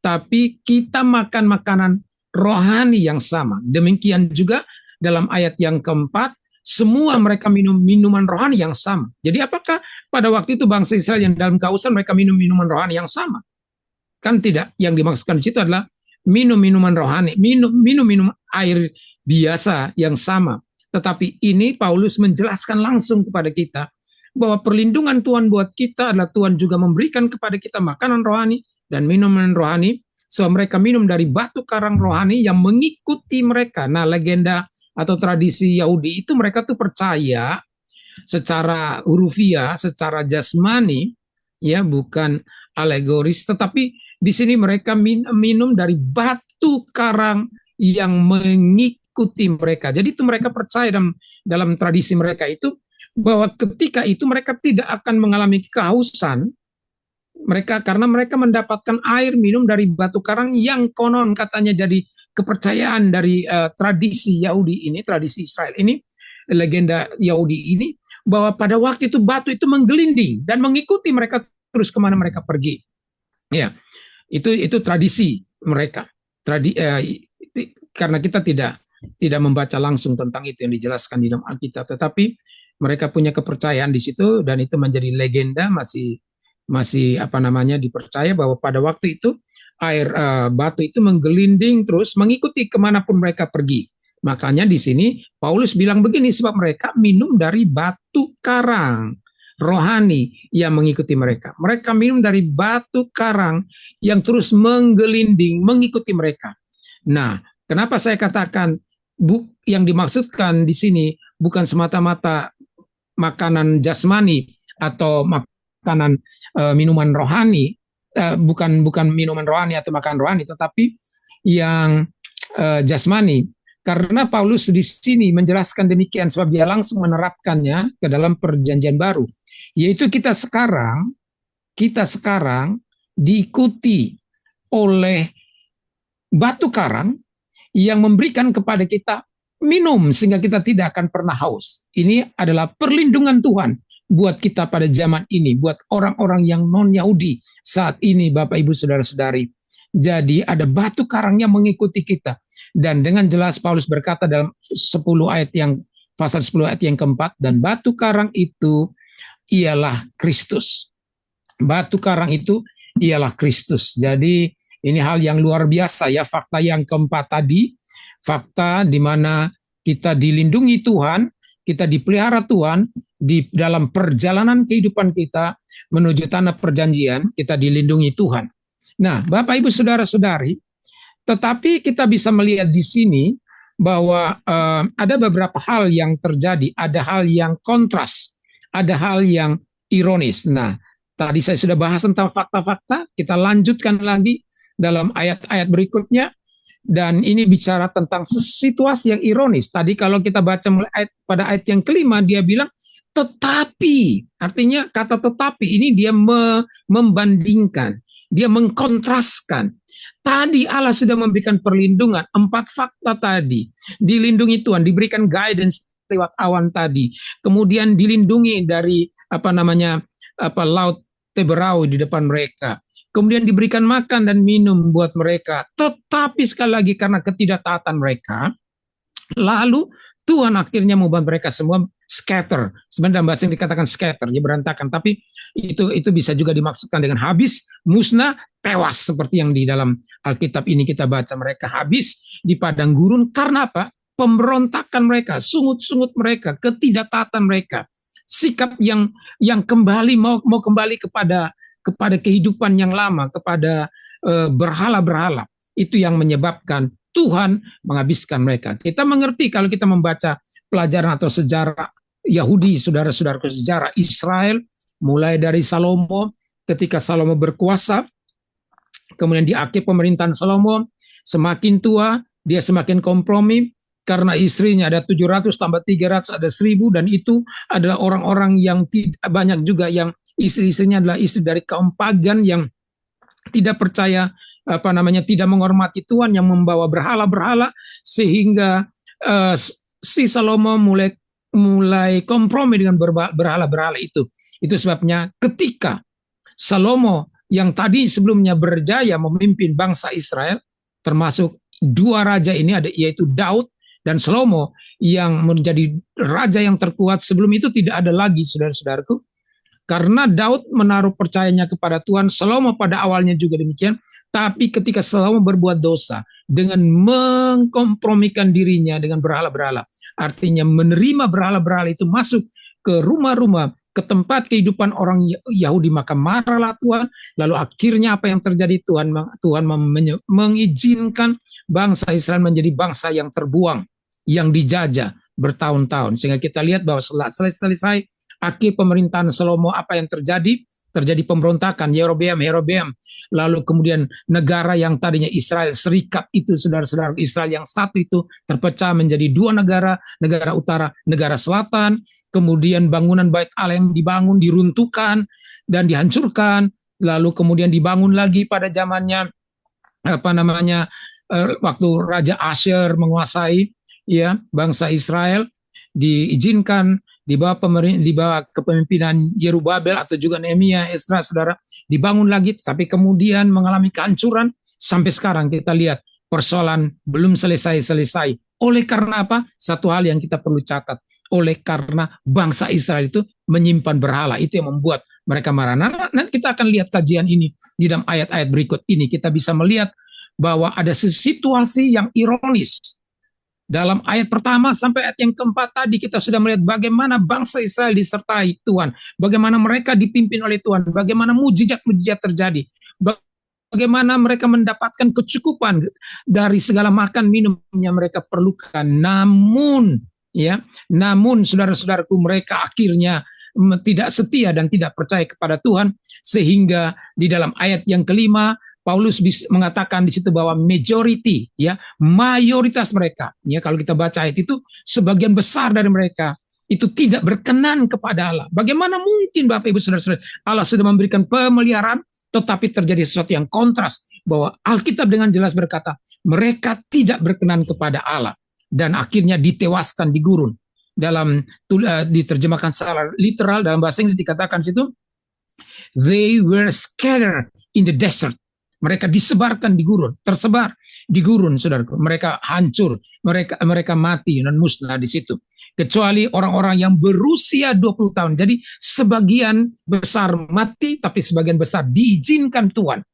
tapi kita makan makanan rohani yang sama. Demikian juga dalam ayat yang keempat, semua mereka minum minuman rohani yang sama. Jadi apakah pada waktu itu bangsa Israel yang dalam kausan mereka minum minuman rohani yang sama? Kan tidak. Yang dimaksudkan di situ adalah minum minuman rohani, minum air biasa yang sama. Tetapi ini Paulus menjelaskan langsung kepada kita bahwa perlindungan Tuhan buat kita adalah Tuhan juga memberikan kepada kita makanan rohani dan minuman rohani. So mereka minum dari batu karang rohani yang mengikuti mereka. Nah, legenda atau tradisi Yahudi itu mereka tuh percaya secara hurufiah, secara jasmani, ya bukan alegoris, tetapi di sini mereka minum dari batu karang yang mengikuti mereka. Jadi itu mereka percaya dalam tradisi mereka itu bahwa ketika itu mereka tidak akan mengalami kehausan, mereka karena mereka mendapatkan air minum dari batu karang yang konon katanya jadi kepercayaan dari tradisi Yahudi ini, tradisi Israel ini, legenda Yahudi ini, bahwa pada waktu itu batu itu menggelinding dan mengikuti mereka terus kemana mereka pergi. Ya, itu tradisi mereka. Karena kita tidak membaca langsung tentang itu yang dijelaskan di dalam Alkitab, tetapi mereka punya kepercayaan di situ dan itu menjadi legenda, masih dipercaya bahwa pada waktu itu air batu itu menggelinding terus mengikuti kemanapun mereka pergi. Makanya di sini Paulus bilang begini, sebab mereka minum dari batu karang rohani yang mengikuti mereka. Mereka minum dari batu karang yang terus menggelinding mengikuti mereka. Nah, kenapa saya katakan yang dimaksudkan di sini bukan semata-mata makanan jasmani atau makanan minuman rohani, bukan minuman rohani atau makan rohani, tetapi yang jasmani. Karena Paulus di sini menjelaskan demikian sebab dia langsung menerapkannya ke dalam perjanjian baru, yaitu kita sekarang diikuti oleh batu karang yang memberikan kepada kita minum sehingga kita tidak akan pernah haus. Ini adalah perlindungan Tuhan buat kita pada zaman ini, buat orang-orang yang non-Yahudi saat ini, Bapak Ibu Saudara-saudari. Jadi ada batu karang yang mengikuti kita. Dan dengan jelas Paulus berkata dalam pasal 10 ayat yang keempat, dan batu karang itu ialah Kristus. Batu karang itu ialah Kristus. Jadi ini hal yang luar biasa ya, fakta yang keempat tadi, fakta di mana kita dilindungi Tuhan, kita dipelihara Tuhan di dalam perjalanan kehidupan kita menuju tanah perjanjian, kita dilindungi Tuhan. Nah, Bapak Ibu Saudara-saudari, tetapi kita bisa melihat di sini bahwa ada beberapa hal yang terjadi, ada hal yang kontras, ada hal yang ironis. Nah, tadi saya sudah bahas tentang fakta-fakta, kita lanjutkan lagi dalam ayat-ayat berikutnya, dan ini bicara tentang situasi yang ironis. Tadi kalau kita baca pada ayat yang kelima, dia bilang, tetapi, artinya kata tetapi ini dia membandingkan, dia mengkontraskan. Tadi Allah sudah memberikan perlindungan, 4 fakta tadi, dilindungi Tuhan, diberikan guidance lewat awan tadi, kemudian dilindungi dari laut Teberau di depan mereka, kemudian diberikan makan dan minum buat mereka. Tetapi sekali lagi karena ketidaktaatan mereka, lalu Tuhan akhirnya membuat mereka semua scatter. Sebenarnya dalam bahasa yang dikatakan scatter, dia berantakan. Tapi itu bisa juga dimaksudkan dengan habis, musnah, tewas. Seperti yang di dalam Alkitab ini kita baca, mereka habis di padang gurun. Karena apa? Pemberontakan mereka, sungut-sungut mereka, ketidaktaatan mereka. Sikap yang kembali mau kembali kepada kehidupan yang lama, kepada berhala-berhala. Itu yang menyebabkan Tuhan menghabiskan mereka. Kita mengerti kalau kita membaca pelajaran atau sejarah Yahudi, saudara-saudaraku, sejarah Israel, mulai dari Salomo, ketika Salomo berkuasa, kemudian di akhir pemerintahan Salomo, semakin tua, dia semakin kompromi, karena istrinya ada 700 tambah 300 ada 1000, dan itu adalah orang-orang yang banyak juga yang istri-istrinya adalah istri dari kaum pagan yang tidak percaya, tidak menghormati Tuhan, yang membawa berhala-berhala, sehingga si Salomo mulai kompromi dengan berhala-berhala itu. Itu sebabnya ketika Salomo yang tadi sebelumnya berjaya memimpin bangsa Israel, termasuk dua raja ini, yaitu Daud dan Salomo, yang menjadi raja yang terkuat. Sebelum itu tidak ada lagi, saudara-saudaraku, karena Daud menaruh percayanya kepada Tuhan. Salomo pada awalnya juga demikian, tapi ketika Salomo berbuat dosa dengan mengkompromikan dirinya dengan berhala-berhala, artinya menerima berhala-berhala itu masuk ke rumah-rumah, ke tempat kehidupan orang Yahudi, maka marahlah Tuhan. Lalu akhirnya apa yang terjadi? Tuhan mengizinkan bangsa Israel menjadi bangsa yang terbuang, yang dijajah bertahun-tahun. Sehingga kita lihat bahwa selesai akhir pemerintahan Salomo, apa yang terjadi? Terjadi pemberontakan, Yerobeam. Lalu kemudian negara yang tadinya Israel serikat itu, saudara-saudara, Israel yang satu itu terpecah menjadi dua negara, negara utara, negara selatan. Kemudian bangunan Bait Allah yang dibangun diruntuhkan dan dihancurkan. Lalu kemudian dibangun lagi pada zamannya waktu Raja Asyur menguasai ya bangsa Israel, diizinkan di bawah kepemimpinan Yerubabel atau juga Nehemia, Esra, saudara, dibangun lagi, tapi kemudian mengalami kehancuran. Sampai sekarang kita lihat persoalan belum selesai. Oleh karena apa? Satu hal yang kita perlu catat, oleh karena bangsa Israel itu menyimpan berhala, itu yang membuat mereka marah. Nanti kita akan lihat kajian ini di dalam ayat-ayat berikut ini. Kita bisa melihat bahwa ada situasi yang ironis. Dalam ayat pertama sampai ayat yang keempat tadi kita sudah melihat bagaimana bangsa Israel disertai Tuhan, bagaimana mereka dipimpin oleh Tuhan, bagaimana mujizat-mujizat terjadi, bagaimana mereka mendapatkan kecukupan dari segala makan minum yang mereka perlukan. Namun saudara-saudaraku, mereka akhirnya tidak setia dan tidak percaya kepada Tuhan, sehingga di dalam ayat yang kelima Paulus mengatakan di situ bahwa mayoritas mereka, kalau kita baca ayat itu, sebagian besar dari mereka itu tidak berkenan kepada Allah. Bagaimana mungkin Bapak Ibu Saudara-saudara, Allah sudah memberikan pemeliharaan, tetapi terjadi sesuatu yang kontras, bahwa Alkitab dengan jelas berkata mereka tidak berkenan kepada Allah, dan akhirnya ditewaskan di gurun. Dalam diterjemahkan secara literal dalam bahasa Inggris dikatakan situ, they were scattered in the desert. Mereka disebarkan di gurun, tersebar di gurun, saudaraku. Mereka hancur, mereka mati dan musnah di situ. Kecuali orang-orang yang berusia 20 tahun. Jadi sebagian besar mati, tapi sebagian besar diizinkan Tuhan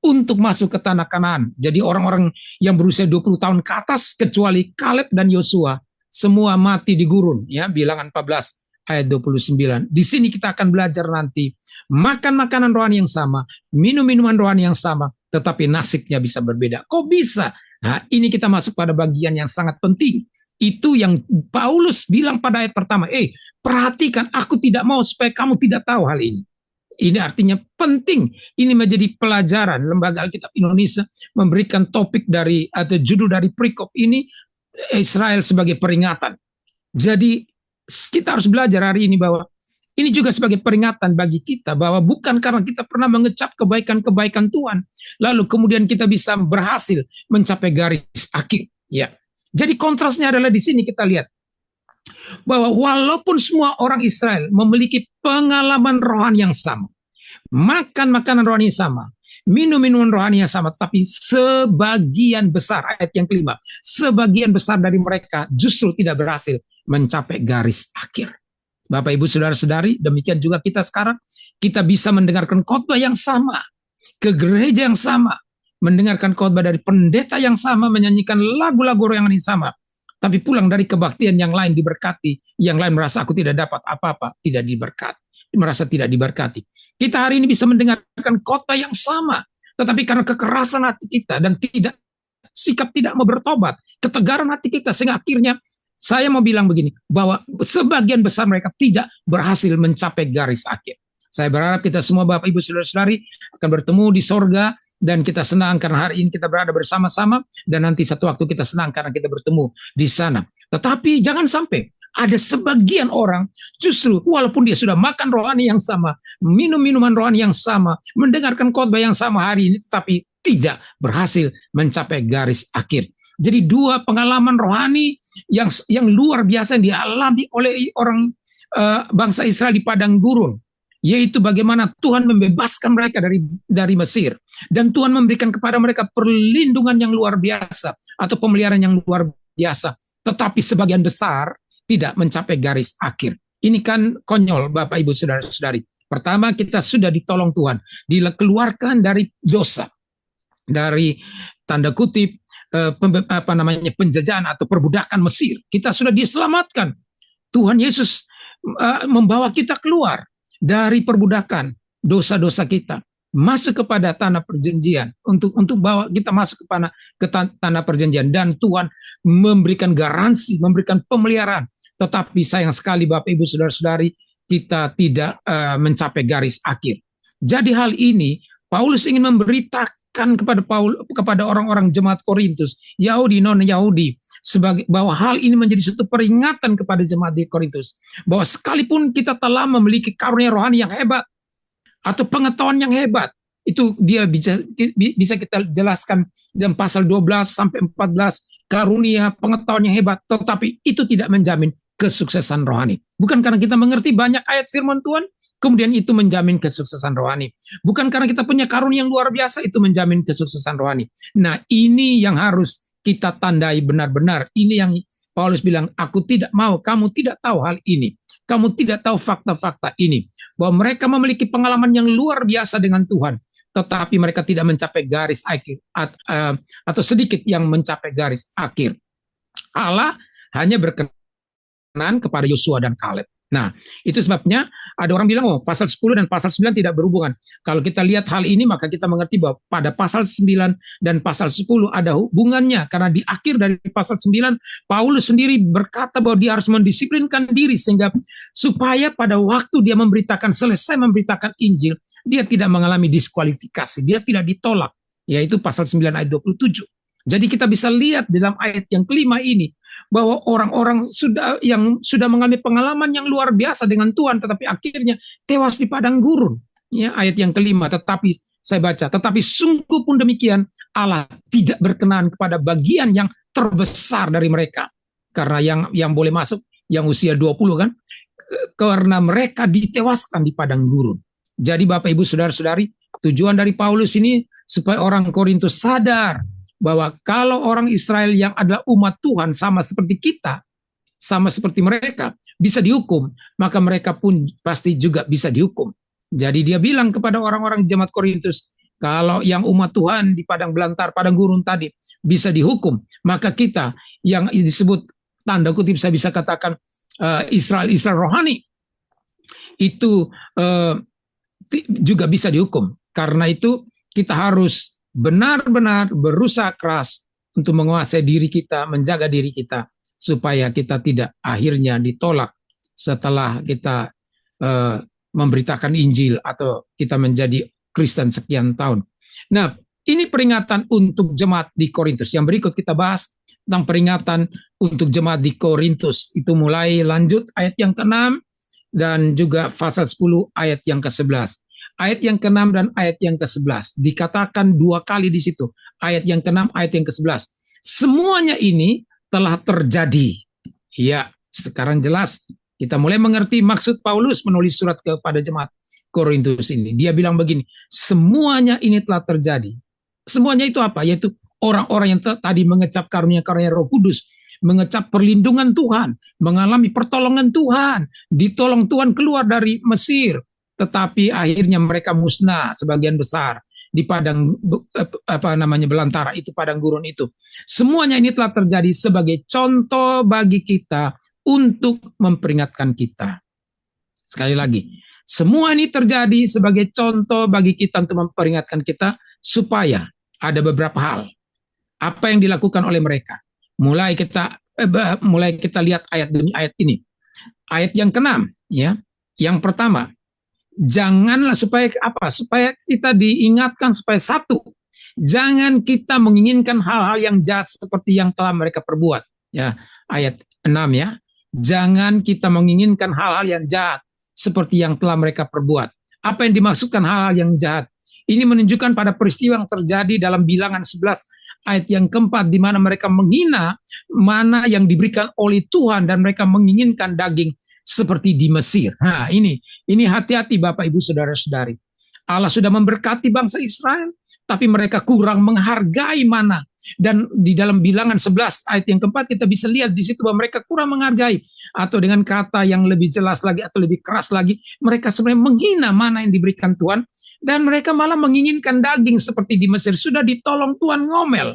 untuk masuk ke tanah Kanaan. Jadi orang-orang yang berusia 20 tahun ke atas, kecuali Kaleb dan Yosua, semua mati di gurun. Ya, Bilangan 14 ayat 29. Di sini kita akan belajar nanti makan makanan rohani yang sama, minum minuman rohani yang sama, tetapi nasibnya bisa berbeda. Kok bisa? Nah, ini kita masuk pada bagian yang sangat penting. Itu yang Paulus bilang pada ayat pertama. Perhatikan, aku tidak mau supaya kamu tidak tahu hal ini. Ini artinya penting. Ini menjadi pelajaran. Lembaga Alkitab Indonesia memberikan topik atau judul dari perikop ini, Israel sebagai peringatan. Jadi kita harus belajar hari ini bahwa ini juga sebagai peringatan bagi kita, bahwa bukan karena kita pernah mengecap kebaikan-kebaikan Tuhan, lalu kemudian kita bisa berhasil mencapai garis akhir. Ya. Jadi kontrasnya adalah di sini kita lihat bahwa walaupun semua orang Israel memiliki pengalaman rohani yang sama, makan makanan rohani yang sama, minum minuman rohani yang sama, tapi sebagian besar, ayat yang kelima, sebagian besar dari mereka justru tidak berhasil mencapai garis akhir. Bapak Ibu Saudara-saudari, demikian juga kita sekarang, kita bisa mendengarkan khotbah yang sama, ke gereja yang sama, mendengarkan khotbah dari pendeta yang sama, menyanyikan lagu-lagu rohani yang sama, tapi pulang dari kebaktian yang lain diberkati, yang lain merasa aku tidak dapat apa-apa, merasa tidak diberkati. Kita hari ini bisa mendengarkan khotbah yang sama, tetapi karena kekerasan hati kita dan sikap tidak mau bertobat, ketegaran hati kita, sehingga akhirnya saya mau bilang begini, bahwa sebagian besar mereka tidak berhasil mencapai garis akhir. Saya berharap kita semua Bapak Ibu Saudara-saudari akan bertemu di sorga, dan kita senang karena hari ini kita berada bersama-sama, dan nanti satu waktu kita senang karena kita bertemu di sana. Tetapi jangan sampai ada sebagian orang justru walaupun dia sudah makan rohani yang sama, minum minuman rohani yang sama, mendengarkan khotbah yang sama hari ini, tetapi tidak berhasil mencapai garis akhir. Jadi dua pengalaman rohani yang luar biasa yang dialami oleh orang bangsa Israel di padang gurun, yaitu bagaimana Tuhan membebaskan mereka dari Mesir, dan Tuhan memberikan kepada mereka perlindungan yang luar biasa atau pemeliharaan yang luar biasa, tetapi sebagian besar tidak mencapai garis akhir. Ini kan konyol Bapak Ibu Saudara-saudari. Pertama, kita sudah ditolong Tuhan, dikeluarkan dari dosa, dari tanda kutip penjajahan atau perbudakan Mesir. Kita sudah diselamatkan. Tuhan Yesus membawa kita keluar dari perbudakan dosa-dosa kita, masuk kepada tanah perjanjian, untuk bawa kita masuk ke tanah perjanjian, dan Tuhan memberikan garansi, memberikan pemeliharaan. Tetapi sayang sekali Bapak Ibu Saudara-saudari, kita tidak mencapai garis akhir. Jadi hal ini Paulus ingin memberitakan kepada orang-orang jemaat Korintus, Yahudi non Yahudi, bahwa hal ini menjadi suatu peringatan kepada jemaat di Korintus, bahwa sekalipun kita telah memiliki karunia rohani yang hebat atau pengetahuan yang hebat, itu dia bisa kita jelaskan dalam pasal 12 sampai 14, karunia pengetahuan yang hebat, tetapi itu tidak menjamin kesuksesan rohani. Bukan karena kita mengerti banyak ayat firman Tuhan, kemudian itu menjamin kesuksesan rohani. Bukan karena kita punya karunia yang luar biasa, itu menjamin kesuksesan rohani. Nah, ini yang harus kita tandai benar-benar. Ini yang Paulus bilang, aku tidak mau, kamu tidak tahu hal ini. Kamu tidak tahu fakta-fakta ini. Bahwa mereka memiliki pengalaman yang luar biasa dengan Tuhan, tetapi mereka tidak mencapai garis akhir, atau sedikit yang mencapai garis akhir. Allah hanya berkenan kepada Yosua dan Kaleb. Nah, itu sebabnya ada orang bilang, pasal 10 dan pasal 9 tidak berhubungan. Kalau kita lihat hal ini, maka kita mengerti bahwa pada pasal 9 dan pasal 10 ada hubungannya. Karena di akhir dari pasal 9, Paulus sendiri berkata bahwa dia harus mendisiplinkan diri, sehingga supaya pada waktu dia selesai memberitakan Injil, dia tidak mengalami diskualifikasi, dia tidak ditolak. Yaitu pasal 9 ayat 27. Jadi kita bisa lihat dalam ayat yang kelima ini, bahwa orang-orang yang sudah mengalami pengalaman yang luar biasa dengan Tuhan, tetapi akhirnya tewas di padang gurun. Ya, ayat yang kelima, tetapi saya baca, tetapi sungguh pun demikian, Allah tidak berkenan kepada bagian yang terbesar dari mereka. Karena yang boleh masuk, yang usia 20 kan, karena mereka ditewaskan di padang gurun. Jadi Bapak Ibu Saudara-saudari, tujuan dari Paulus ini supaya orang Korintus sadar bahwa kalau orang Israel yang adalah umat Tuhan sama seperti kita, sama seperti mereka, bisa dihukum, maka mereka pun pasti juga bisa dihukum. Jadi dia bilang kepada orang-orang jemaat Korintus, kalau yang umat Tuhan di padang belantara, padang gurun tadi bisa dihukum, maka kita yang disebut tanda kutip saya bisa katakan Israel rohani, itu juga bisa dihukum. Karena itu kita harus benar-benar berusaha keras untuk menguasai diri kita, menjaga diri kita, supaya kita tidak akhirnya ditolak setelah kita memberitakan Injil atau kita menjadi Kristen sekian tahun. Nah, ini peringatan untuk jemaat di Korintus. Yang berikut kita bahas tentang peringatan untuk jemaat di Korintus. Itu mulai lanjut ayat yang ke-6 dan juga pasal 10 ayat yang ke-11. Ayat yang ke-6 dan ayat yang ke-11 dikatakan dua kali di situ. Ayat yang ke-6, ayat yang ke-11. Semuanya ini telah terjadi. Ya, sekarang jelas kita mulai mengerti maksud Paulus menulis surat kepada jemaat Korintus ini. Dia bilang begini, semuanya ini telah terjadi. Semuanya itu apa? Yaitu orang-orang yang tadi mengecap karunia-karunia Roh Kudus, mengecap perlindungan Tuhan, mengalami pertolongan Tuhan, ditolong Tuhan keluar dari Mesir, tetapi akhirnya mereka musnah sebagian besar di padang belantara itu, padang gurun itu. Semuanya ini telah terjadi sebagai contoh bagi kita untuk memperingatkan kita. Sekali lagi, semua ini terjadi sebagai contoh bagi kita untuk memperingatkan kita. supaya ada beberapa hal. Apa yang dilakukan oleh mereka? Mulai kita lihat ayat demi ayat ini. Ayat yang keenam, ya. Yang pertama, janganlah supaya apa? Supaya kita diingatkan supaya satu, jangan kita menginginkan hal-hal yang jahat seperti yang telah mereka perbuat. Ya, ayat 6 ya. Jangan kita menginginkan hal-hal yang jahat seperti yang telah mereka perbuat. Apa yang dimaksudkan hal-hal yang jahat? Ini menunjukkan pada peristiwa yang terjadi dalam Bilangan 11 ayat yang keempat, di mana mereka menghina mana yang diberikan oleh Tuhan dan mereka menginginkan daging seperti di Mesir. Nah, ini hati-hati Bapak Ibu Saudara-saudari. Allah sudah memberkati bangsa Israel, tapi mereka kurang menghargai mana. Dan di dalam Bilangan 11 ayat yang keempat kita bisa lihat di situ bahwa mereka kurang menghargai, atau dengan kata yang lebih jelas lagi atau lebih keras lagi, mereka sebenarnya menghina mana yang diberikan Tuhan, dan mereka malah menginginkan daging seperti di Mesir. Sudah ditolong Tuhan, ngomel.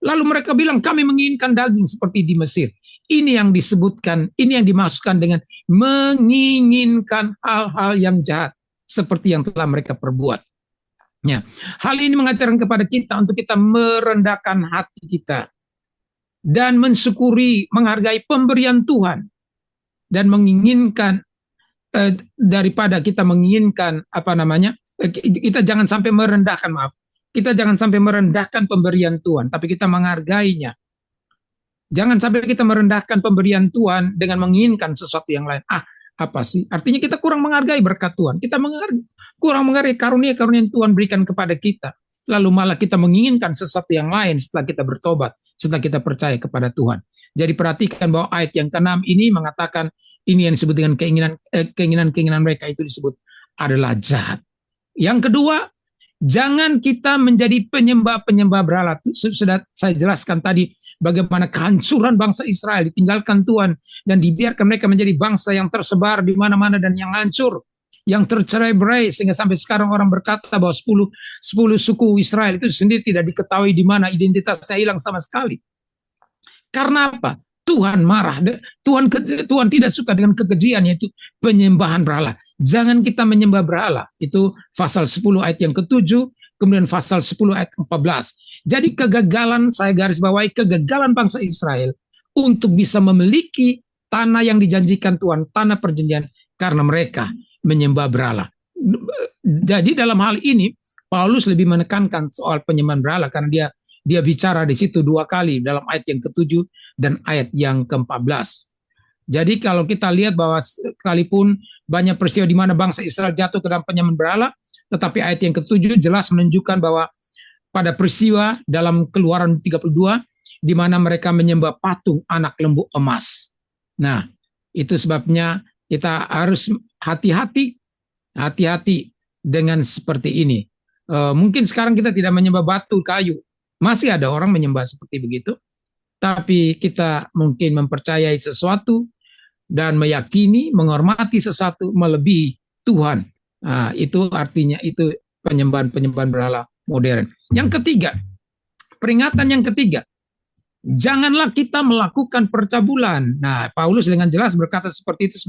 Lalu mereka bilang, kami menginginkan daging seperti di Mesir. Ini yang disebutkan, ini yang dimaksudkan dengan menginginkan hal-hal yang jahat seperti yang telah mereka perbuat. Ya, hal ini mengajarkan kepada kita untuk kita merendahkan hati kita dan mensyukuri, menghargai pemberian Tuhan, dan menginginkan daripada kita menginginkan kita jangan sampai merendahkan, kita jangan sampai merendahkan pemberian Tuhan, tapi kita menghargainya. Jangan sampai kita merendahkan pemberian Tuhan dengan menginginkan sesuatu yang lain. Apa sih? Artinya kita kurang menghargai berkat Tuhan. Kita kurang menghargai karunia-karunia yang Tuhan berikan kepada kita. Lalu malah kita menginginkan sesuatu yang lain setelah kita bertobat, setelah kita percaya kepada Tuhan. Jadi perhatikan bahwa ayat yang ke-6 ini mengatakan, ini yang disebut dengan keinginan mereka itu disebut adalah jahat. Yang kedua, jangan kita menjadi penyembah-penyembah berhala. Sudah saya jelaskan tadi bagaimana kehancuran bangsa Israel ditinggalkan Tuhan dan dibiarkan mereka menjadi bangsa yang tersebar di mana-mana dan yang hancur, yang tercerai-berai, sehingga sampai sekarang orang berkata bahwa 10 suku Israel itu sendiri tidak diketahui di mana, identitasnya hilang sama sekali. Karena apa? Tuhan marah. Tuhan tidak suka dengan kekejian, yaitu penyembahan berhala. Jangan kita menyembah berhala. Itu pasal 10 ayat yang ke-7, kemudian pasal 10 ayat 14. Jadi kegagalan, saya garis bawahi kegagalan bangsa Israel untuk bisa memiliki tanah yang dijanjikan Tuhan, tanah perjanjian, karena mereka menyembah berhala. Jadi dalam hal ini Paulus lebih menekankan soal penyembahan berhala, karena dia bicara di situ 2 kali dalam ayat yang ke-7 dan ayat yang ke-14. Jadi kalau kita lihat bahwa sekalipun banyak peristiwa di mana bangsa Israel jatuh ke dalam penyembahan berhala, tetapi ayat yang ke-7 jelas menunjukkan bahwa pada peristiwa dalam Keluaran 32 di mana mereka menyembah patung anak lembu emas. Nah, itu sebabnya kita harus hati-hati dengan seperti ini. Mungkin sekarang kita tidak menyembah batu, kayu. Masih ada orang menyembah seperti begitu. Tapi kita mungkin mempercayai sesuatu dan meyakini, menghormati sesuatu melebihi Tuhan. Nah, itu artinya itu penyembahan berhala modern. Yang ketiga, peringatan yang ketiga, janganlah kita melakukan percabulan. Nah, Paulus dengan jelas berkata seperti itu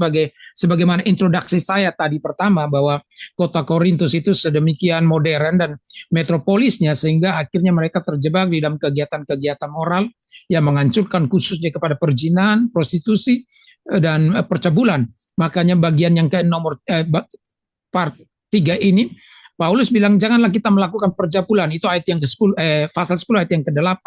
sebagaimana introduksi saya tadi pertama, bahwa kota Korintus itu sedemikian modern dan metropolisnya sehingga akhirnya mereka terjebak di dalam kegiatan-kegiatan moral yang menghancurkan, khususnya kepada perzinahan, prostitusi, dan percabulan. Makanya bagian yang part 3 ini Paulus bilang janganlah kita melakukan percabulan. Itu ayat yang ke-10, pasal 10 ayat yang ke-8.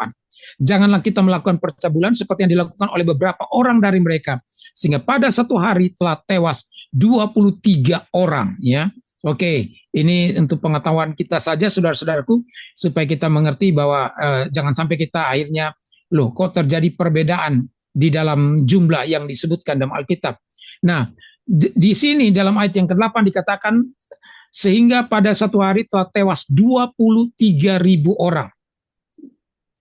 Janganlah kita melakukan percabulan seperti yang dilakukan oleh beberapa orang dari mereka, sehingga pada satu hari telah tewas 23 orang, ya. Oke, ini untuk pengetahuan kita saja, saudara-saudaraku, supaya kita mengerti bahwa jangan sampai kita akhirnya kok terjadi perbedaan di dalam jumlah yang disebutkan dalam Alkitab. Nah, di sini dalam ayat yang ke-8 dikatakan sehingga pada satu hari telah tewas 23.000 orang.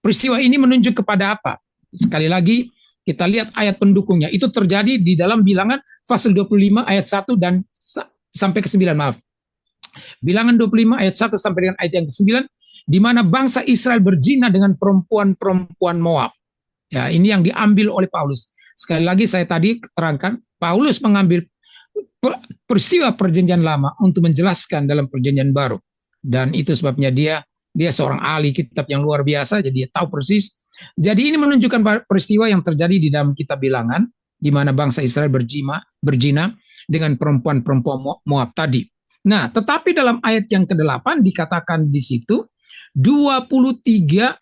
Peristiwa ini menunjuk kepada apa? Sekali lagi kita lihat ayat pendukungnya. Itu terjadi di dalam Bilangan pasal 25 ayat 1 dan sampai ke 9, maaf. Bilangan 25 ayat 1 sampai dengan ayat yang ke-9, di mana bangsa Israel berzina dengan perempuan-perempuan Moab. Ya, ini yang diambil oleh Paulus. Sekali lagi saya tadi terangkan, Paulus mengambil peristiwa perjanjian lama untuk menjelaskan dalam perjanjian baru. Dan itu sebabnya dia Dia seorang ahli kitab yang luar biasa, jadi dia tahu persis. Jadi ini menunjukkan peristiwa yang terjadi di dalam kitab Bilangan, di mana bangsa Israel berzina dengan perempuan-perempuan Moab tadi. Nah, tetapi dalam ayat yang ke-8 dikatakan di situ 23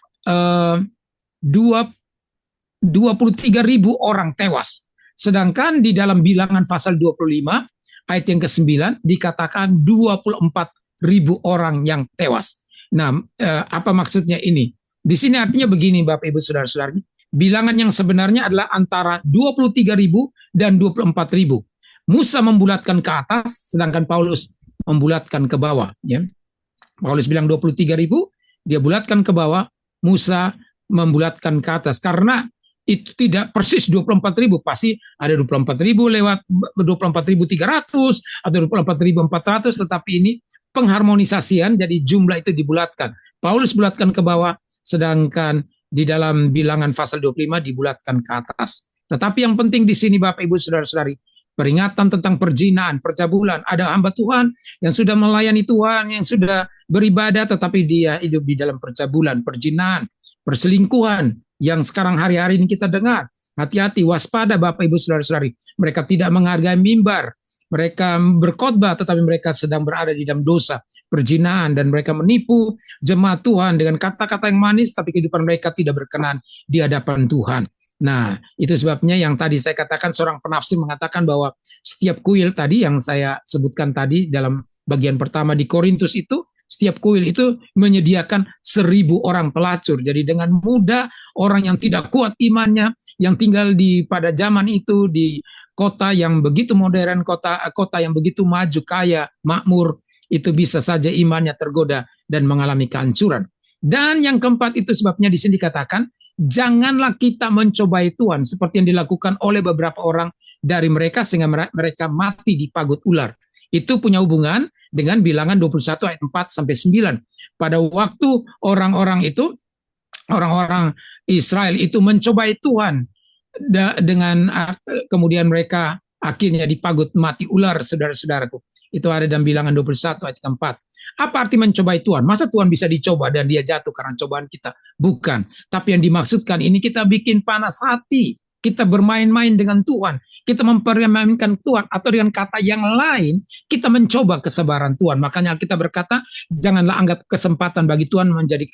ribu orang tewas. Sedangkan di dalam Bilangan pasal 25 ayat yang ke-9 dikatakan 24 ribu orang yang tewas. Nah, apa maksudnya ini? Di sini artinya begini Bapak Ibu Saudara-saudari, bilangan yang sebenarnya adalah antara 23 ribu dan 24 ribu. Musa membulatkan ke atas, sedangkan Paulus membulatkan ke bawah. Ya. Paulus bilang 23 ribu, dia bulatkan ke bawah, Musa membulatkan ke atas. Karena itu tidak persis 24 ribu, pasti ada 24 ribu lewat 24.300 atau 24.400, tetapi ini pengharmonisasian, jadi jumlah itu dibulatkan. Paulus bulatkan ke bawah, sedangkan di dalam Bilangan pasal 25 dibulatkan ke atas. Tetapi yang penting di sini Bapak Ibu Saudara-saudari, peringatan tentang perzinaan, percabulan. Ada hamba Tuhan yang sudah melayani Tuhan, yang sudah beribadah, tetapi dia hidup di dalam percabulan, perzinaan, perselingkuhan, yang sekarang hari-hari ini kita dengar. Hati-hati, waspada Bapak Ibu Saudara-saudari. Mereka tidak menghargai mimbar. Mereka berkhotbah tetapi mereka sedang berada di dalam dosa, perzinaan, dan mereka menipu jemaat Tuhan dengan kata-kata yang manis tapi kehidupan mereka tidak berkenan di hadapan Tuhan. Nah, itu sebabnya yang tadi saya katakan, seorang penafsir mengatakan bahwa setiap kuil tadi yang saya sebutkan tadi dalam bagian pertama di Korintus itu, setiap kuil itu menyediakan 1.000 orang pelacur. Jadi dengan mudah orang yang tidak kuat imannya, yang tinggal pada zaman itu di kota yang begitu modern, kota yang begitu maju, kaya, makmur, itu bisa saja imannya tergoda dan mengalami kehancuran. Dan yang keempat itu sebabnya di sini dikatakan, janganlah kita mencobai Tuhan seperti yang dilakukan oleh beberapa orang dari mereka sehingga mereka mati di pagut ular. Itu punya hubungan dengan Bilangan 21 ayat 4 sampai 9. Pada waktu orang-orang Israel itu mencobai Tuhan dengan kemudian mereka akhirnya dipagut mati ular, saudara-saudaraku. Itu ada dalam Bilangan 21 ayat 4. Apa arti mencobai Tuhan? Masa Tuhan bisa dicoba dan dia jatuh karena cobaan kita? Bukan. Tapi yang dimaksudkan ini kita bikin panas hati. Kita bermain-main dengan Tuhan. Kita mempermainkan Tuhan. Atau dengan kata yang lain, kita mencoba kesabaran Tuhan. Makanya kita berkata, janganlah anggap kesempatan bagi Tuhan menjadi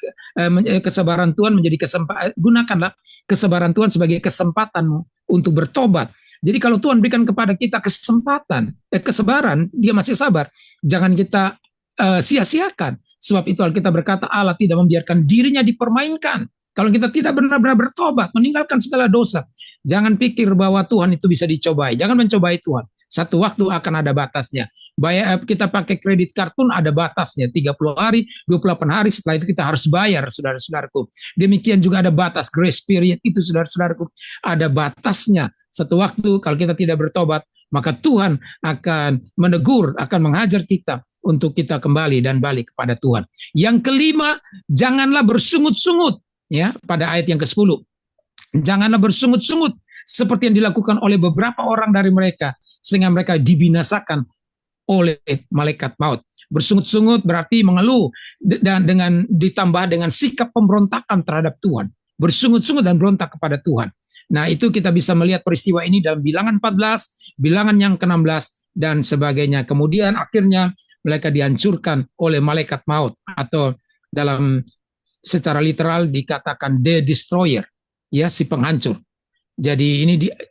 kesabaran Tuhan menjadi kesempatan. Gunakanlah kesabaran Tuhan sebagai kesempatanmu untuk bertobat. Jadi kalau Tuhan berikan kepada kita kesempatan, kesabaran, dia masih sabar. Jangan kita sia-siakan. Sebab itu Alkitab berkata Allah tidak membiarkan dirinya dipermainkan. Kalau kita tidak benar-benar bertobat, meninggalkan segala dosa, jangan pikir bahwa Tuhan itu bisa dicobai. Jangan mencobai Tuhan. Satu waktu akan ada batasnya. Bayar, kita pakai kredit card pun ada batasnya. 30 hari, 28 hari, setelah itu kita harus bayar, saudara-saudaraku. Demikian juga ada batas grace period itu, saudara-saudaraku. Ada batasnya. Satu waktu kalau kita tidak bertobat, maka Tuhan akan menegur, akan menghajar kita untuk kita kembali dan balik kepada Tuhan. Yang kelima, janganlah bersungut-sungut. Ya, pada ayat yang ke-10. Janganlah bersungut-sungut seperti yang dilakukan oleh beberapa orang dari mereka sehingga mereka dibinasakan oleh malaikat maut. Bersungut-sungut berarti mengeluh dan dengan ditambah dengan sikap pemberontakan terhadap Tuhan. Bersungut-sungut dan berontak kepada Tuhan. Nah, itu kita bisa melihat peristiwa ini dalam Bilangan 14, Bilangan yang ke-16 dan sebagainya. Kemudian akhirnya mereka dihancurkan oleh malaikat maut atau dalam secara literal dikatakan the destroyer, ya, si penghancur. Jadi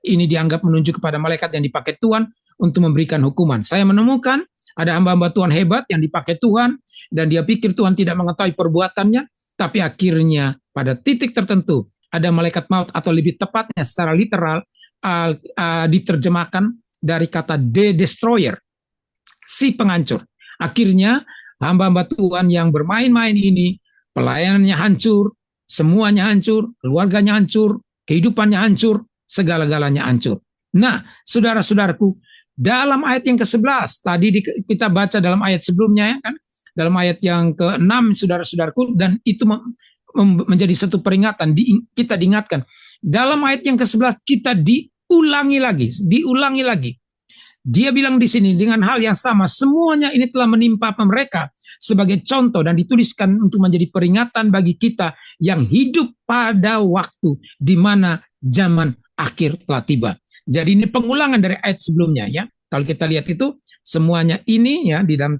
ini dianggap menunjuk kepada malaikat yang dipakai Tuhan untuk memberikan hukuman. Saya menemukan ada hamba-hamba Tuhan hebat yang dipakai Tuhan dan dia pikir Tuhan tidak mengetahui perbuatannya, tapi akhirnya pada titik tertentu ada malaikat maut, atau lebih tepatnya secara literal diterjemahkan dari kata the destroyer, si penghancur. Akhirnya hamba-hamba Tuhan yang bermain-main ini, pelayanannya hancur, semuanya hancur, keluarganya hancur, kehidupannya hancur, segala-galanya hancur. Nah, saudara-saudaraku, dalam ayat yang ke-11, tadi kita baca dalam ayat sebelumnya, ya kan? Dalam ayat yang ke-6, saudara-saudaraku, dan itu menjadi satu peringatan, kita diingatkan. Dalam ayat yang ke-11, kita diulangi lagi. Dia bilang di sini dengan hal yang sama, semuanya ini telah menimpa mereka sebagai contoh dan dituliskan untuk menjadi peringatan bagi kita yang hidup pada waktu di mana zaman akhir telah tiba. Jadi ini pengulangan dari ayat sebelumnya ya. Kalau kita lihat itu semuanya ini ya di dalam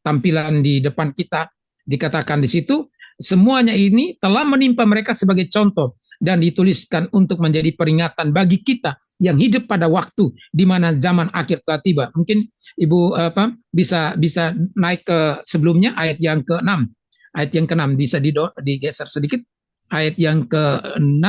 tampilan di depan kita dikatakan di situ, semuanya ini telah menimpa mereka sebagai contoh dan dituliskan untuk menjadi peringatan bagi kita yang hidup pada waktu di mana zaman akhir telah tiba. Mungkin Ibu bisa naik ke sebelumnya ayat yang ke-6. Ayat yang ke-6 bisa digeser sedikit. Ayat yang ke-6.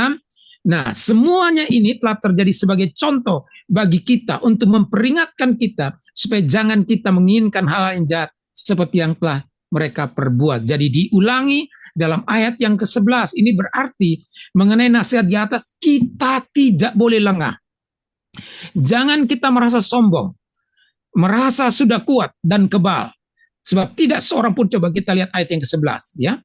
Nah, semuanya ini telah terjadi sebagai contoh bagi kita untuk memperingatkan kita supaya jangan kita menginginkan hal yang jahat seperti yang telah mereka perbuat. Jadi diulangi dalam ayat yang ke-11. Ini berarti mengenai nasihat di atas, kita tidak boleh lengah. Jangan kita merasa sombong, merasa sudah kuat dan kebal. Sebab tidak seorang pun, coba kita lihat ayat yang ke-11. Ya.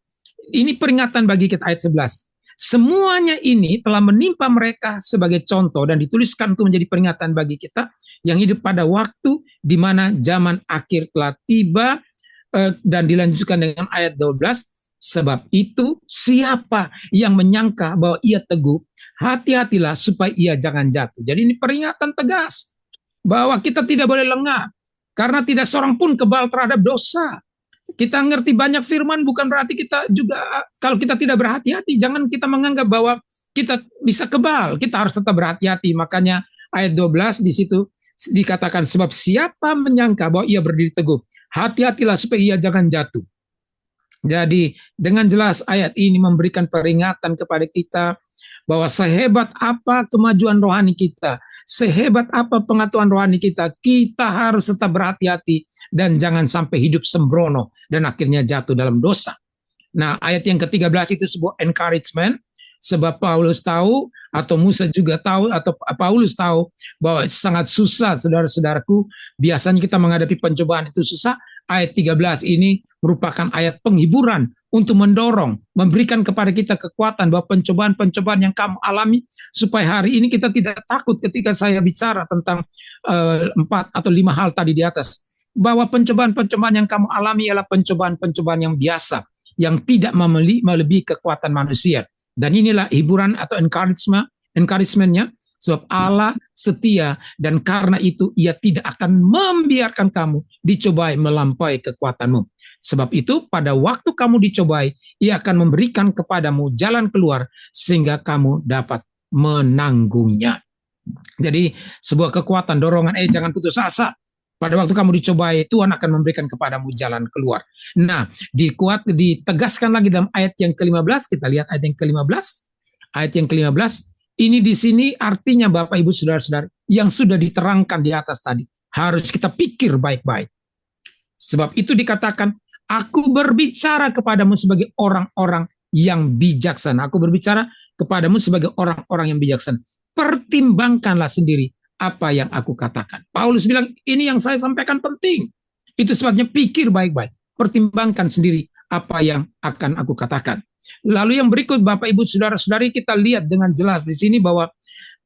Ini peringatan bagi kita ayat 11. Semuanya ini telah menimpa mereka sebagai contoh dan dituliskan untuk menjadi peringatan bagi kita yang hidup pada waktu di mana zaman akhir telah tiba. Dan dilanjutkan dengan ayat 12, sebab itu siapa yang menyangka bahwa ia teguh, hati-hatilah supaya ia jangan jatuh. Jadi ini peringatan tegas bahwa kita tidak boleh lengah karena tidak seorang pun kebal terhadap dosa. Kita ngerti banyak firman bukan berarti kita juga, kalau kita tidak berhati-hati, jangan kita menganggap bahwa kita bisa kebal. Kita harus tetap berhati-hati. Makanya ayat 12 di situ dikatakan, sebab siapa menyangka bahwa ia berdiri teguh, hati-hatilah supaya ia jangan jatuh. Jadi dengan jelas ayat ini memberikan peringatan kepada kita bahwa sehebat apa kemajuan rohani kita, sehebat apa pengetahuan rohani kita, kita harus tetap berhati-hati dan jangan sampai hidup sembrono dan akhirnya jatuh dalam dosa. Nah, ayat yang ke-13 itu sebuah encouragement, sebab Paulus tahu, atau Musa juga tahu, atau Paulus tahu bahwa sangat susah, saudara-saudaraku. Biasanya kita menghadapi pencobaan itu susah. Ayat 13 ini merupakan ayat penghiburan untuk mendorong, memberikan kepada kita kekuatan bahwa pencobaan-pencobaan yang kamu alami, supaya hari ini kita tidak takut ketika saya bicara tentang 4 atau 5 hal tadi di atas. Bahwa pencobaan-pencobaan yang kamu alami adalah pencobaan-pencobaan yang biasa, yang tidak melebihi kekuatan manusia. Dan inilah hiburan atau encouragement-nya, sebab Allah setia dan karena itu ia tidak akan membiarkan kamu dicobai melampaui kekuatanmu. Sebab itu pada waktu kamu dicobai, ia akan memberikan kepadamu jalan keluar sehingga kamu dapat menanggungnya. Jadi sebuah kekuatan, dorongan, jangan putus asa. Pada waktu kamu dicobai, Tuhan akan memberikan kepadamu jalan keluar. Nah, ditegaskan lagi dalam ayat yang ke-15, kita lihat ayat yang ke-15. Ayat yang ke-15, ini di sini artinya Bapak Ibu Saudara-saudara yang sudah diterangkan di atas tadi. Harus kita pikir baik-baik. Sebab itu dikatakan, aku berbicara kepadamu sebagai orang-orang yang bijaksana. Aku berbicara kepadamu sebagai orang-orang yang bijaksana. Pertimbangkanlah sendiri apa yang aku katakan. Paulus bilang, ini yang saya sampaikan penting. Itu sebabnya pikir baik-baik. Pertimbangkan sendiri apa yang akan aku katakan. Lalu yang berikut, Bapak Ibu Saudara-saudari, kita lihat dengan jelas di sini bahwa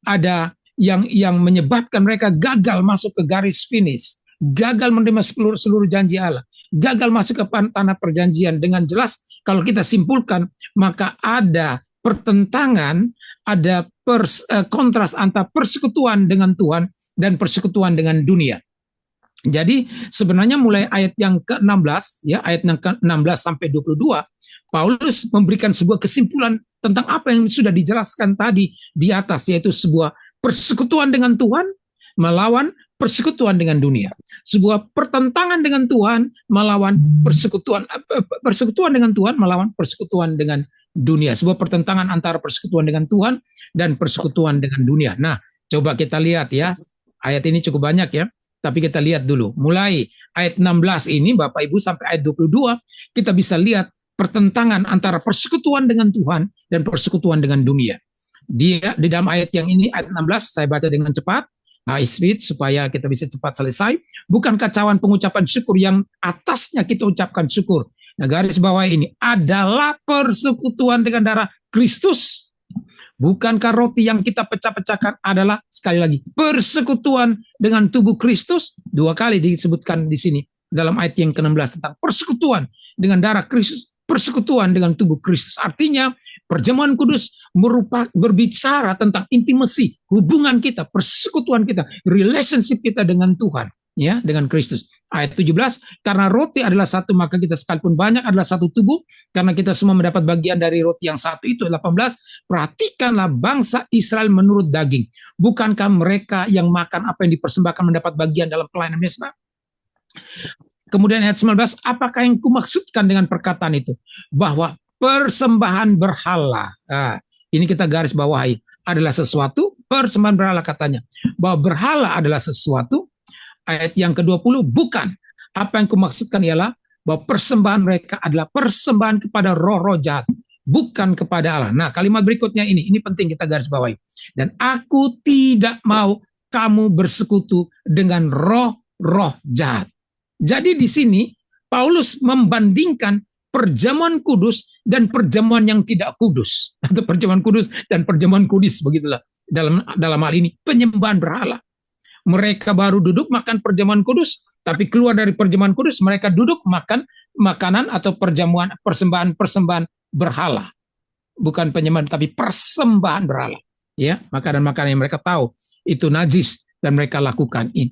ada yang menyebabkan mereka gagal masuk ke garis finish, gagal menerima seluruh janji Allah, gagal masuk ke tanah perjanjian. Dengan jelas, kalau kita simpulkan, maka ada pertentangan, ada kontras antara persekutuan dengan Tuhan dan persekutuan dengan dunia. Jadi sebenarnya mulai ayat yang ke-16, ya, ayat yang ke-16 sampai 22, Paulus memberikan sebuah kesimpulan tentang apa yang sudah dijelaskan tadi di atas, yaitu sebuah persekutuan dengan Tuhan melawan persekutuan dengan dunia. Sebuah pertentangan dengan Tuhan melawan persekutuan dengan Tuhan melawan persekutuan dengan dunia. Sebuah pertentangan antara persekutuan dengan Tuhan dan persekutuan dengan dunia. Nah, coba kita lihat ya. Ayat ini cukup banyak ya. Tapi kita lihat dulu. Mulai ayat 16 ini Bapak Ibu sampai ayat 22 kita bisa lihat pertentangan antara persekutuan dengan Tuhan dan persekutuan dengan dunia. Di dalam ayat yang ini ayat 16 saya baca dengan cepat. High speed supaya kita bisa cepat selesai. Bukan kacauan pengucapan syukur yang atasnya kita ucapkan syukur. Nah, garis bawah ini adalah persekutuan dengan darah Kristus. Bukankah roti yang kita pecah-pecahkan adalah, sekali lagi, persekutuan dengan tubuh Kristus? 2 kali disebutkan di sini dalam ayat yang ke-16 tentang persekutuan dengan darah Kristus, persekutuan dengan tubuh Kristus. Artinya perjamuan kudus berbicara tentang intimasi, hubungan kita, persekutuan kita, relationship kita dengan Tuhan, ya, dengan Kristus. Ayat 17, karena roti adalah satu, maka kita sekalipun banyak adalah satu tubuh, karena kita semua mendapat bagian dari roti yang satu itu. 18, perhatikanlah bangsa Israel menurut daging. Bukankah mereka yang makan apa yang dipersembahkan mendapat bagian dalam pelayanan mezbah? Kemudian ayat 19, apakah yang kumaksudkan dengan perkataan itu? Bahwa persembahan berhala, nah, ini kita garis bawahi, adalah sesuatu, persembahan berhala katanya. Bahwa berhala adalah sesuatu. Ayat yang ke-20, bukan. Apa yang kumaksudkan ialah bahwa persembahan mereka adalah persembahan kepada roh-roh jahat, bukan kepada Allah. Nah, kalimat berikutnya ini penting kita garis bawahi. Dan aku tidak mau kamu bersekutu dengan roh-roh jahat. Jadi di sini Paulus membandingkan perjamuan kudus dan perjamuan yang tidak kudus, atau perjamuan kudus dan perjamuan kudus, begitulah dalam hal ini penyembahan berhala. Mereka baru duduk makan perjamuan kudus, tapi keluar dari perjamuan kudus mereka duduk makan makanan atau persembahan berhala. Bukan penyembahan tapi persembahan berhala. Ya, makanan-makanan yang mereka tahu itu najis dan mereka lakukan ini.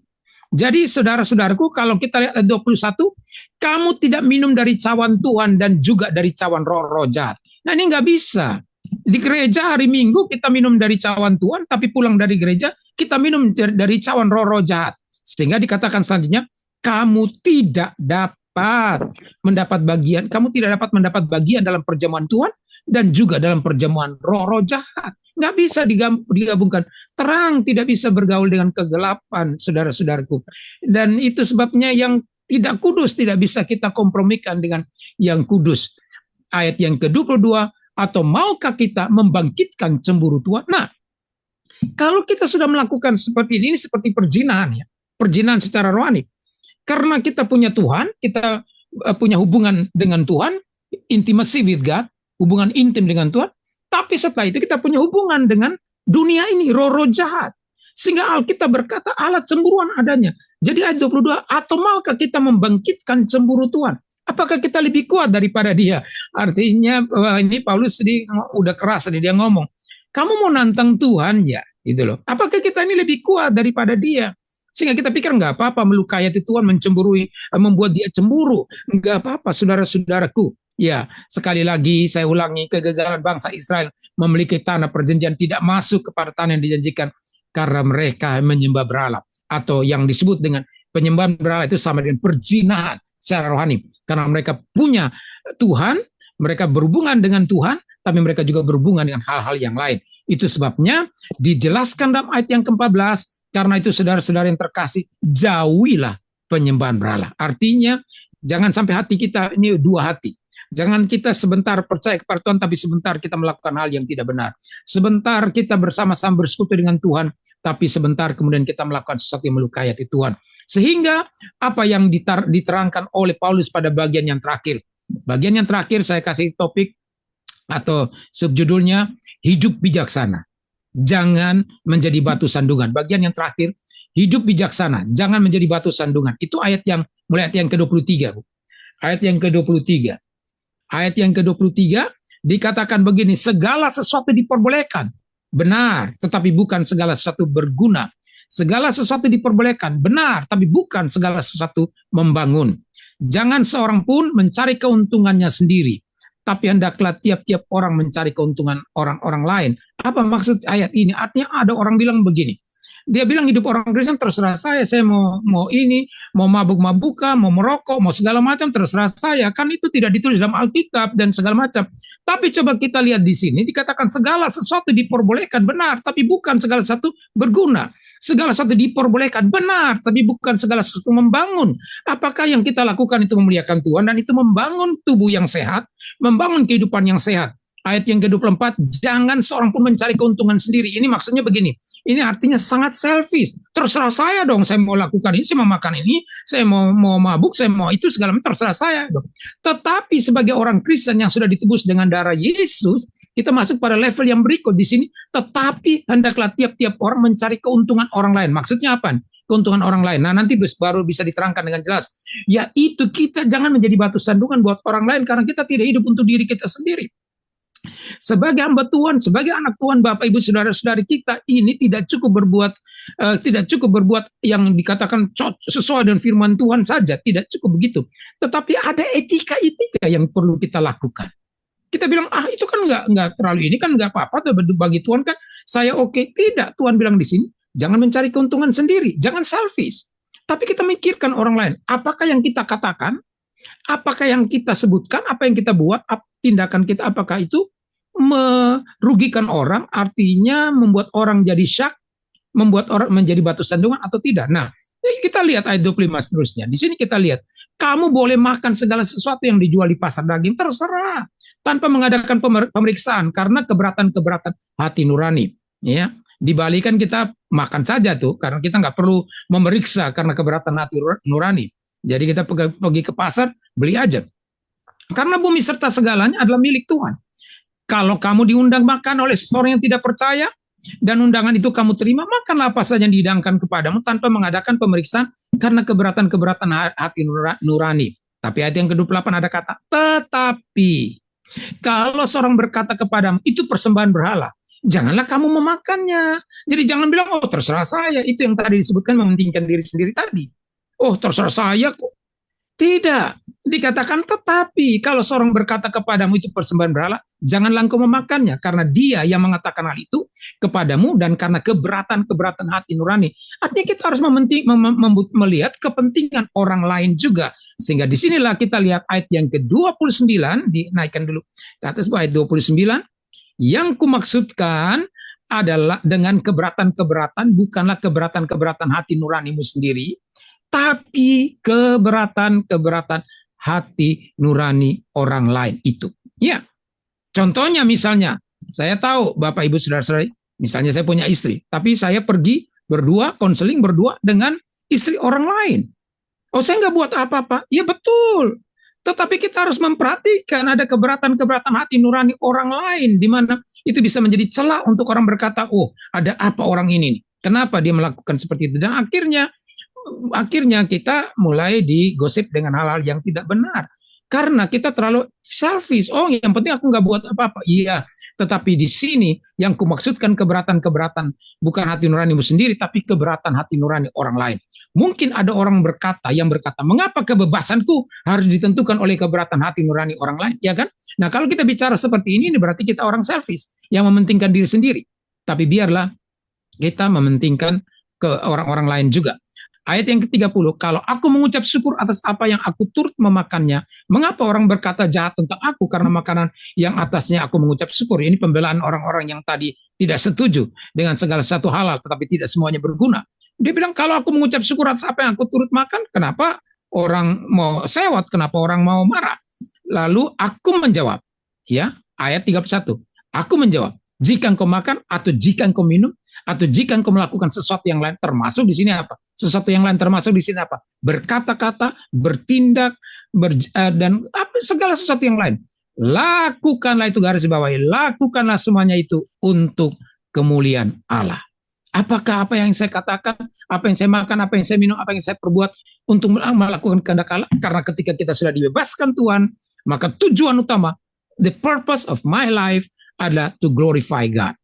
Jadi saudara-saudaraku, kalau kita lihat ayat 21, kamu tidak minum dari cawan Tuhan dan juga dari cawan roh-roh jahat. Nah, ini nggak bisa. Di gereja hari Minggu kita minum dari cawan Tuhan, tapi pulang dari gereja kita minum dari cawan roh-roh jahat. Sehingga dikatakan selanjutnya, kamu tidak dapat mendapat bagian dalam perjamuan Tuhan dan juga dalam perjamuan roh-roh jahat. Nggak bisa digabungkan. Terang tidak bisa bergaul dengan kegelapan, saudara-saudaraku. Dan itu sebabnya yang tidak kudus tidak bisa kita kompromikan dengan yang kudus. Ayat yang ke-22, atau maukah kita membangkitkan cemburu Tuhan? Nah, kalau kita sudah melakukan seperti ini seperti perzinahan, ya, perzinahan secara rohani. Karena kita punya Tuhan, kita punya hubungan dengan Tuhan, intimacy with God, hubungan intim dengan Tuhan. Tapi setelah itu kita punya hubungan dengan dunia ini, roh-roh jahat. Sehingga Alkitab berkata Allah cemburuan adanya. Jadi ayat 22, atau maukah kita membangkitkan cemburu Tuhan? Apakah kita lebih kuat daripada dia? Artinya ini Paulus udah keras dia ngomong. Kamu mau nantang Tuhan ya? Gitu loh. Apakah kita ini lebih kuat daripada dia? Sehingga kita pikir nggak apa-apa melukai hati Tuhan, mencemburui, membuat dia cemburu. Nggak apa-apa, saudara-saudaraku. Ya, sekali lagi saya ulangi, kegagalan bangsa Israel memiliki tanah perjanjian tidak masuk kepada tanah yang dijanjikan karena mereka menyembah berhala, atau yang disebut dengan penyembahan berhala itu sama dengan perzinahan secara rohani. Karena mereka punya Tuhan, mereka berhubungan dengan Tuhan, tapi mereka juga berhubungan dengan hal-hal yang lain. Itu sebabnya dijelaskan dalam ayat yang ke-14, karena itu saudara-saudara yang terkasih, jauhilah penyembahan berhala. Artinya jangan sampai hati kita ini dua hati. Jangan kita sebentar percaya kepada Tuhan, tapi sebentar kita melakukan hal yang tidak benar. Sebentar kita bersama-sama bersekutu dengan Tuhan, tapi sebentar kemudian kita melakukan sesuatu yang melukai hati Tuhan. Sehingga apa yang diterangkan oleh Paulus pada bagian yang terakhir. Bagian yang terakhir saya kasih topik atau subjudulnya, hidup bijaksana. Jangan menjadi batu sandungan. Bagian yang terakhir, hidup bijaksana. Jangan menjadi batu sandungan. Itu ayat yang mulai ayat yang ke-23. Ayat yang ke-23. Ayat yang ke-23 dikatakan begini, segala sesuatu diperbolehkan. Benar, tetapi bukan segala sesuatu berguna. Segala sesuatu diperbolehkan, benar, tapi bukan segala sesuatu membangun. Jangan seorang pun mencari keuntungannya sendiri, tapi hendaklah tiap-tiap orang mencari keuntungan orang-orang lain. Apa maksud ayat ini? Artinya ada orang bilang begini, dia bilang hidup orang Kristen terserah saya mau ini, mau mabuk-mabukan, mau merokok, mau segala macam terserah saya. Kan itu tidak ditulis dalam Alkitab dan segala macam. Tapi coba kita lihat di sini dikatakan segala sesuatu diperbolehkan, benar, tapi bukan segala sesuatu berguna. Segala sesuatu diperbolehkan, benar, tapi bukan segala sesuatu membangun. Apakah yang kita lakukan itu memuliakan Tuhan dan itu membangun tubuh yang sehat, membangun kehidupan yang sehat? Ayat yang ke-24, jangan seorang pun mencari keuntungan sendiri. Ini maksudnya begini, ini artinya sangat selfish. Terserah saya dong, saya mau lakukan ini, saya mau makan ini, saya mau mabuk, saya mau itu, segala macam terserah saya dong. Tetapi sebagai orang Kristen yang sudah ditebus dengan darah Yesus, kita masuk pada level yang berikut di sini. Tetapi hendaklah tiap-tiap orang mencari keuntungan orang lain. Maksudnya apa? Keuntungan orang lain. Nah, nanti baru bisa diterangkan dengan jelas. Yaitu kita jangan menjadi batu sandungan buat orang lain karena kita tidak hidup untuk diri kita sendiri. Sebagai hamba Tuhan, sebagai anak Tuhan, Bapak Ibu saudara-saudari kita ini tidak cukup berbuat yang dikatakan sesuai dengan firman Tuhan saja, tidak cukup begitu. Tetapi ada etika-etika yang perlu kita lakukan. Kita bilang itu kan nggak terlalu, ini kan nggak apa-apa bagi Tuhan kan saya oke. Tidak, Tuhan bilang di sini jangan mencari keuntungan sendiri, jangan selfish. Tapi kita mikirkan orang lain. Apakah yang kita katakan, apakah yang kita sebutkan, apa yang kita buat, tindakan kita, apakah itu merugikan orang, artinya membuat orang jadi syak, membuat orang menjadi batu sandungan atau tidak. Nah, kita lihat ayat 25 seterusnya. Di sini kita lihat, kamu boleh makan segala sesuatu yang dijual di pasar daging, terserah, tanpa mengadakan pemeriksaan, karena keberatan-keberatan hati nurani. Ya, dibalikan kita makan saja tuh, karena kita nggak perlu memeriksa karena keberatan hati nurani. Jadi kita pergi ke pasar, beli aja. Karena bumi serta segalanya adalah milik Tuhan. Kalau kamu diundang makan oleh seseorang yang tidak percaya, dan undangan itu kamu terima, makanlah apa saja yang dihidangkan kepadamu tanpa mengadakan pemeriksaan karena keberatan-keberatan hati nurani. Tapi ayat yang ke-28 ada kata, tetapi kalau seorang berkata kepadamu, itu persembahan berhala, janganlah kamu memakannya. Jadi jangan bilang, terserah saya. Itu yang tadi disebutkan mementingkan diri sendiri tadi. Terserah saya kok. Tidak. Dikatakan tetapi kalau seorang berkata kepadamu itu persembahan berhala, janganlah engkau memakannya, karena dia yang mengatakan hal itu kepadamu dan karena keberatan-keberatan hati nurani. Artinya kita harus melihat kepentingan orang lain juga. Sehingga disinilah kita lihat ayat yang ke-29, dinaikkan dulu ke atas ayat 29, yang kumaksudkan adalah dengan keberatan-keberatan, bukanlah keberatan-keberatan hati nuranimu sendiri, tapi keberatan-keberatan hati nurani orang lain itu. Ya, contohnya misalnya, saya tahu Bapak Ibu Saudara-saudari, misalnya saya punya istri, tapi saya pergi berdua, konseling berdua dengan istri orang lain. Saya nggak buat apa-apa. Ya betul. Tetapi kita harus memperhatikan ada keberatan-keberatan hati nurani orang lain, di mana itu bisa menjadi celah untuk orang berkata, ada apa orang ini? Kenapa dia melakukan seperti itu? Dan akhirnya kita mulai digosip dengan hal-hal yang tidak benar. Karena kita terlalu selfish. Yang penting aku nggak buat apa-apa. Iya, tetapi di sini yang kumaksudkan keberatan-keberatan bukan hati nuranimu sendiri, tapi keberatan hati nurani orang lain. Mungkin ada orang yang berkata, mengapa kebebasanku harus ditentukan oleh keberatan hati nurani orang lain? Ya kan? Nah, kalau kita bicara seperti ini berarti kita orang selfish yang mementingkan diri sendiri. Tapi biarlah kita mementingkan ke orang-orang lain juga. Ayat yang ke-30, kalau aku mengucap syukur atas apa yang aku turut memakannya, mengapa orang berkata jahat tentang aku karena makanan yang atasnya aku mengucap syukur? Ini pembelaan orang-orang yang tadi tidak setuju dengan segala satu halal, tetapi tidak semuanya berguna. Dia bilang, kalau aku mengucap syukur atas apa yang aku turut makan, kenapa orang mau sewot, kenapa orang mau marah? Lalu aku menjawab, ya, ayat 31, aku menjawab, jika engkau makan atau jika engkau minum, atau jika engkau melakukan sesuatu yang lain, termasuk di sini apa? Sesuatu yang lain termasuk di sini apa? Berkata-kata, bertindak, dan segala sesuatu yang lain. Lakukanlah itu, garis bawahi, lakukanlah semuanya itu untuk kemuliaan Allah. Apakah apa yang saya katakan, apa yang saya makan, apa yang saya minum, apa yang saya perbuat untuk melakukan kehendak Allah? Karena ketika kita sudah dibebaskan Tuhan, maka tujuan utama, the purpose of my life adalah to glorify God.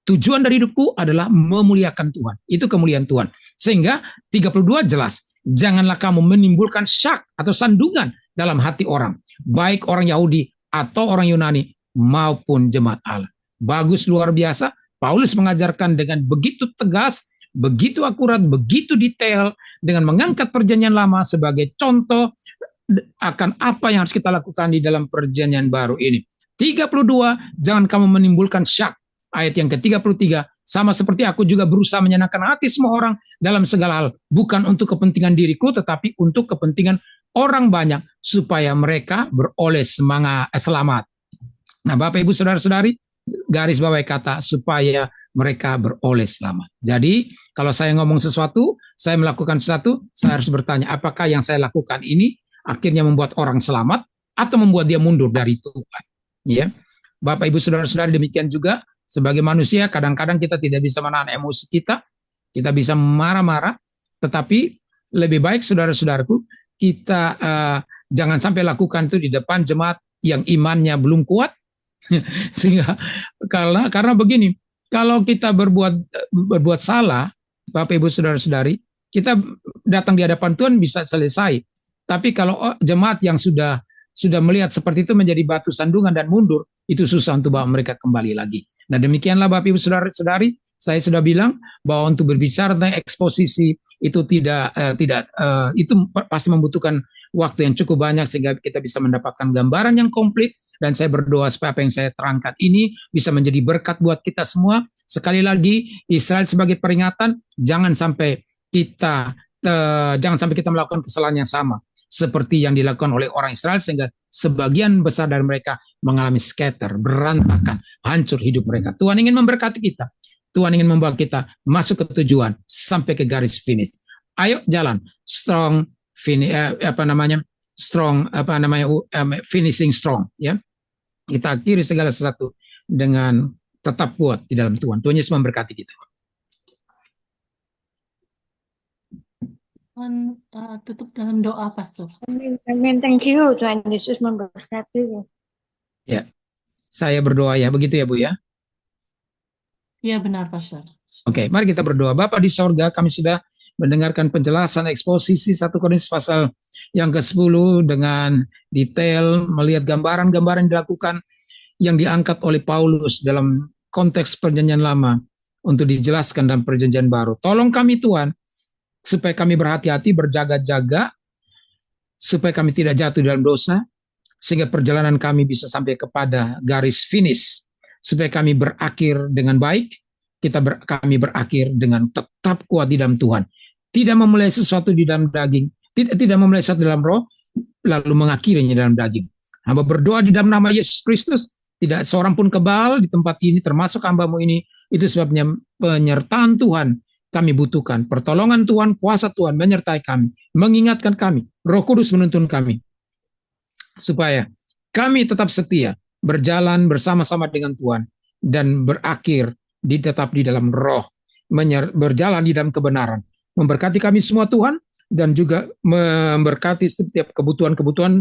Tujuan dari hidupku adalah memuliakan Tuhan. Itu kemuliaan Tuhan. Sehingga 32 jelas, janganlah kamu menimbulkan syak atau sandungan dalam hati orang, baik orang Yahudi atau orang Yunani maupun jemaat Allah. Bagus, luar biasa. Paulus mengajarkan dengan begitu tegas, begitu akurat, begitu detail, dengan mengangkat perjanjian lama sebagai contoh akan apa yang harus kita lakukan di dalam perjanjian baru ini. 32, jangan kamu menimbulkan syak. Ayat yang ke-33, sama seperti aku juga berusaha menyenangkan hati semua orang dalam segala hal, bukan untuk kepentingan diriku, tetapi untuk kepentingan orang banyak, supaya mereka beroleh selamat. Nah, Bapak Ibu Saudara-saudari, garis bawahi kata supaya mereka beroleh selamat. Jadi, kalau saya ngomong sesuatu, saya melakukan sesuatu, saya harus bertanya, apakah yang saya lakukan ini akhirnya membuat orang selamat atau membuat dia mundur dari Tuhan? Ya. Bapak Ibu Saudara-saudari, demikian juga sebagai manusia kadang-kadang kita tidak bisa menahan emosi kita bisa marah-marah, tetapi lebih baik saudara-saudaraku kita jangan sampai lakukan itu di depan jemaat yang imannya belum kuat. Sehingga karena begini, kalau kita berbuat salah, Bapak Ibu Saudara-saudari, kita datang di hadapan Tuhan bisa selesai. Tapi kalau jemaat yang sudah melihat seperti itu menjadi batu sandungan dan mundur, itu susah untuk bawa mereka kembali lagi. Nah, demikianlah Bapak Ibu Saudara-saudari, saya sudah bilang bahwa untuk berbicara tentang eksposisi itu itu pasti membutuhkan waktu yang cukup banyak sehingga kita bisa mendapatkan gambaran yang komplit. Dan saya berdoa supaya apa yang saya terangkan ini bisa menjadi berkat buat kita semua. Sekali lagi, Israel sebagai peringatan, jangan sampai kita melakukan kesalahan yang sama seperti yang dilakukan oleh orang Israel, sehingga sebagian besar dari mereka mengalami scatter, berantakan, hancur hidup mereka. Tuhan ingin memberkati kita. Tuhan ingin membawa kita masuk ke tujuan sampai ke garis finish. Ayo jalan strong, finishing strong, ya. Kita akhiri segala sesuatu dengan tetap kuat di dalam Tuhan. Tuhan Yesus memberkati kita. Tutup dalam doa, Pastor. Amin. Thank you. Tuhan Yesus memberkati. Ya, saya berdoa ya, begitu ya Bu ya. Ya benar, Pastor. Oke, mari kita berdoa. Bapa di sorga, kami sudah mendengarkan penjelasan eksposisi 1 Korintus pasal yang ke-10 dengan detail, melihat gambaran-gambaran dilakukan yang diangkat oleh Paulus dalam konteks perjanjian lama untuk dijelaskan dalam perjanjian baru. Tolong kami Tuhan, supaya kami berhati-hati, berjaga-jaga, supaya kami tidak jatuh dalam dosa, sehingga perjalanan kami bisa sampai kepada garis finish, supaya kami berakhir dengan baik, kami berakhir dengan tetap kuat di dalam Tuhan. Tidak memulai sesuatu di dalam daging, tidak memulai sesuatu dalam roh, lalu mengakhirinya dalam daging. Hamba berdoa di dalam nama Yesus Kristus, tidak seorang pun kebal di tempat ini, termasuk hamba-Mu ini. Itu sebabnya penyertaan Tuhan kami butuhkan. Pertolongan Tuhan, kuasa Tuhan menyertai kami, mengingatkan kami, Roh Kudus menuntun kami, supaya kami tetap setia, berjalan bersama-sama dengan Tuhan, dan berakhir tetap di dalam roh, berjalan di dalam kebenaran. Memberkati kami semua Tuhan, dan juga memberkati setiap kebutuhan-kebutuhan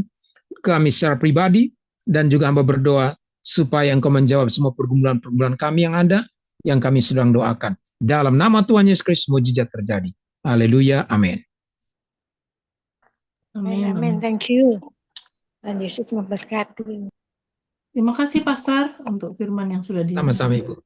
kami secara pribadi, dan juga hamba berdoa supaya Engkau menjawab semua pergumulan-pergumulan kami yang ada, yang kami sedang doakan. Dalam nama Tuhan Yesus Kristus, mujizat terjadi. Haleluya, amin. Amin. Thank you. Dan Yesus memberkati. Terima kasih Pastor untuk firman yang sudah Sama-sama Ibu.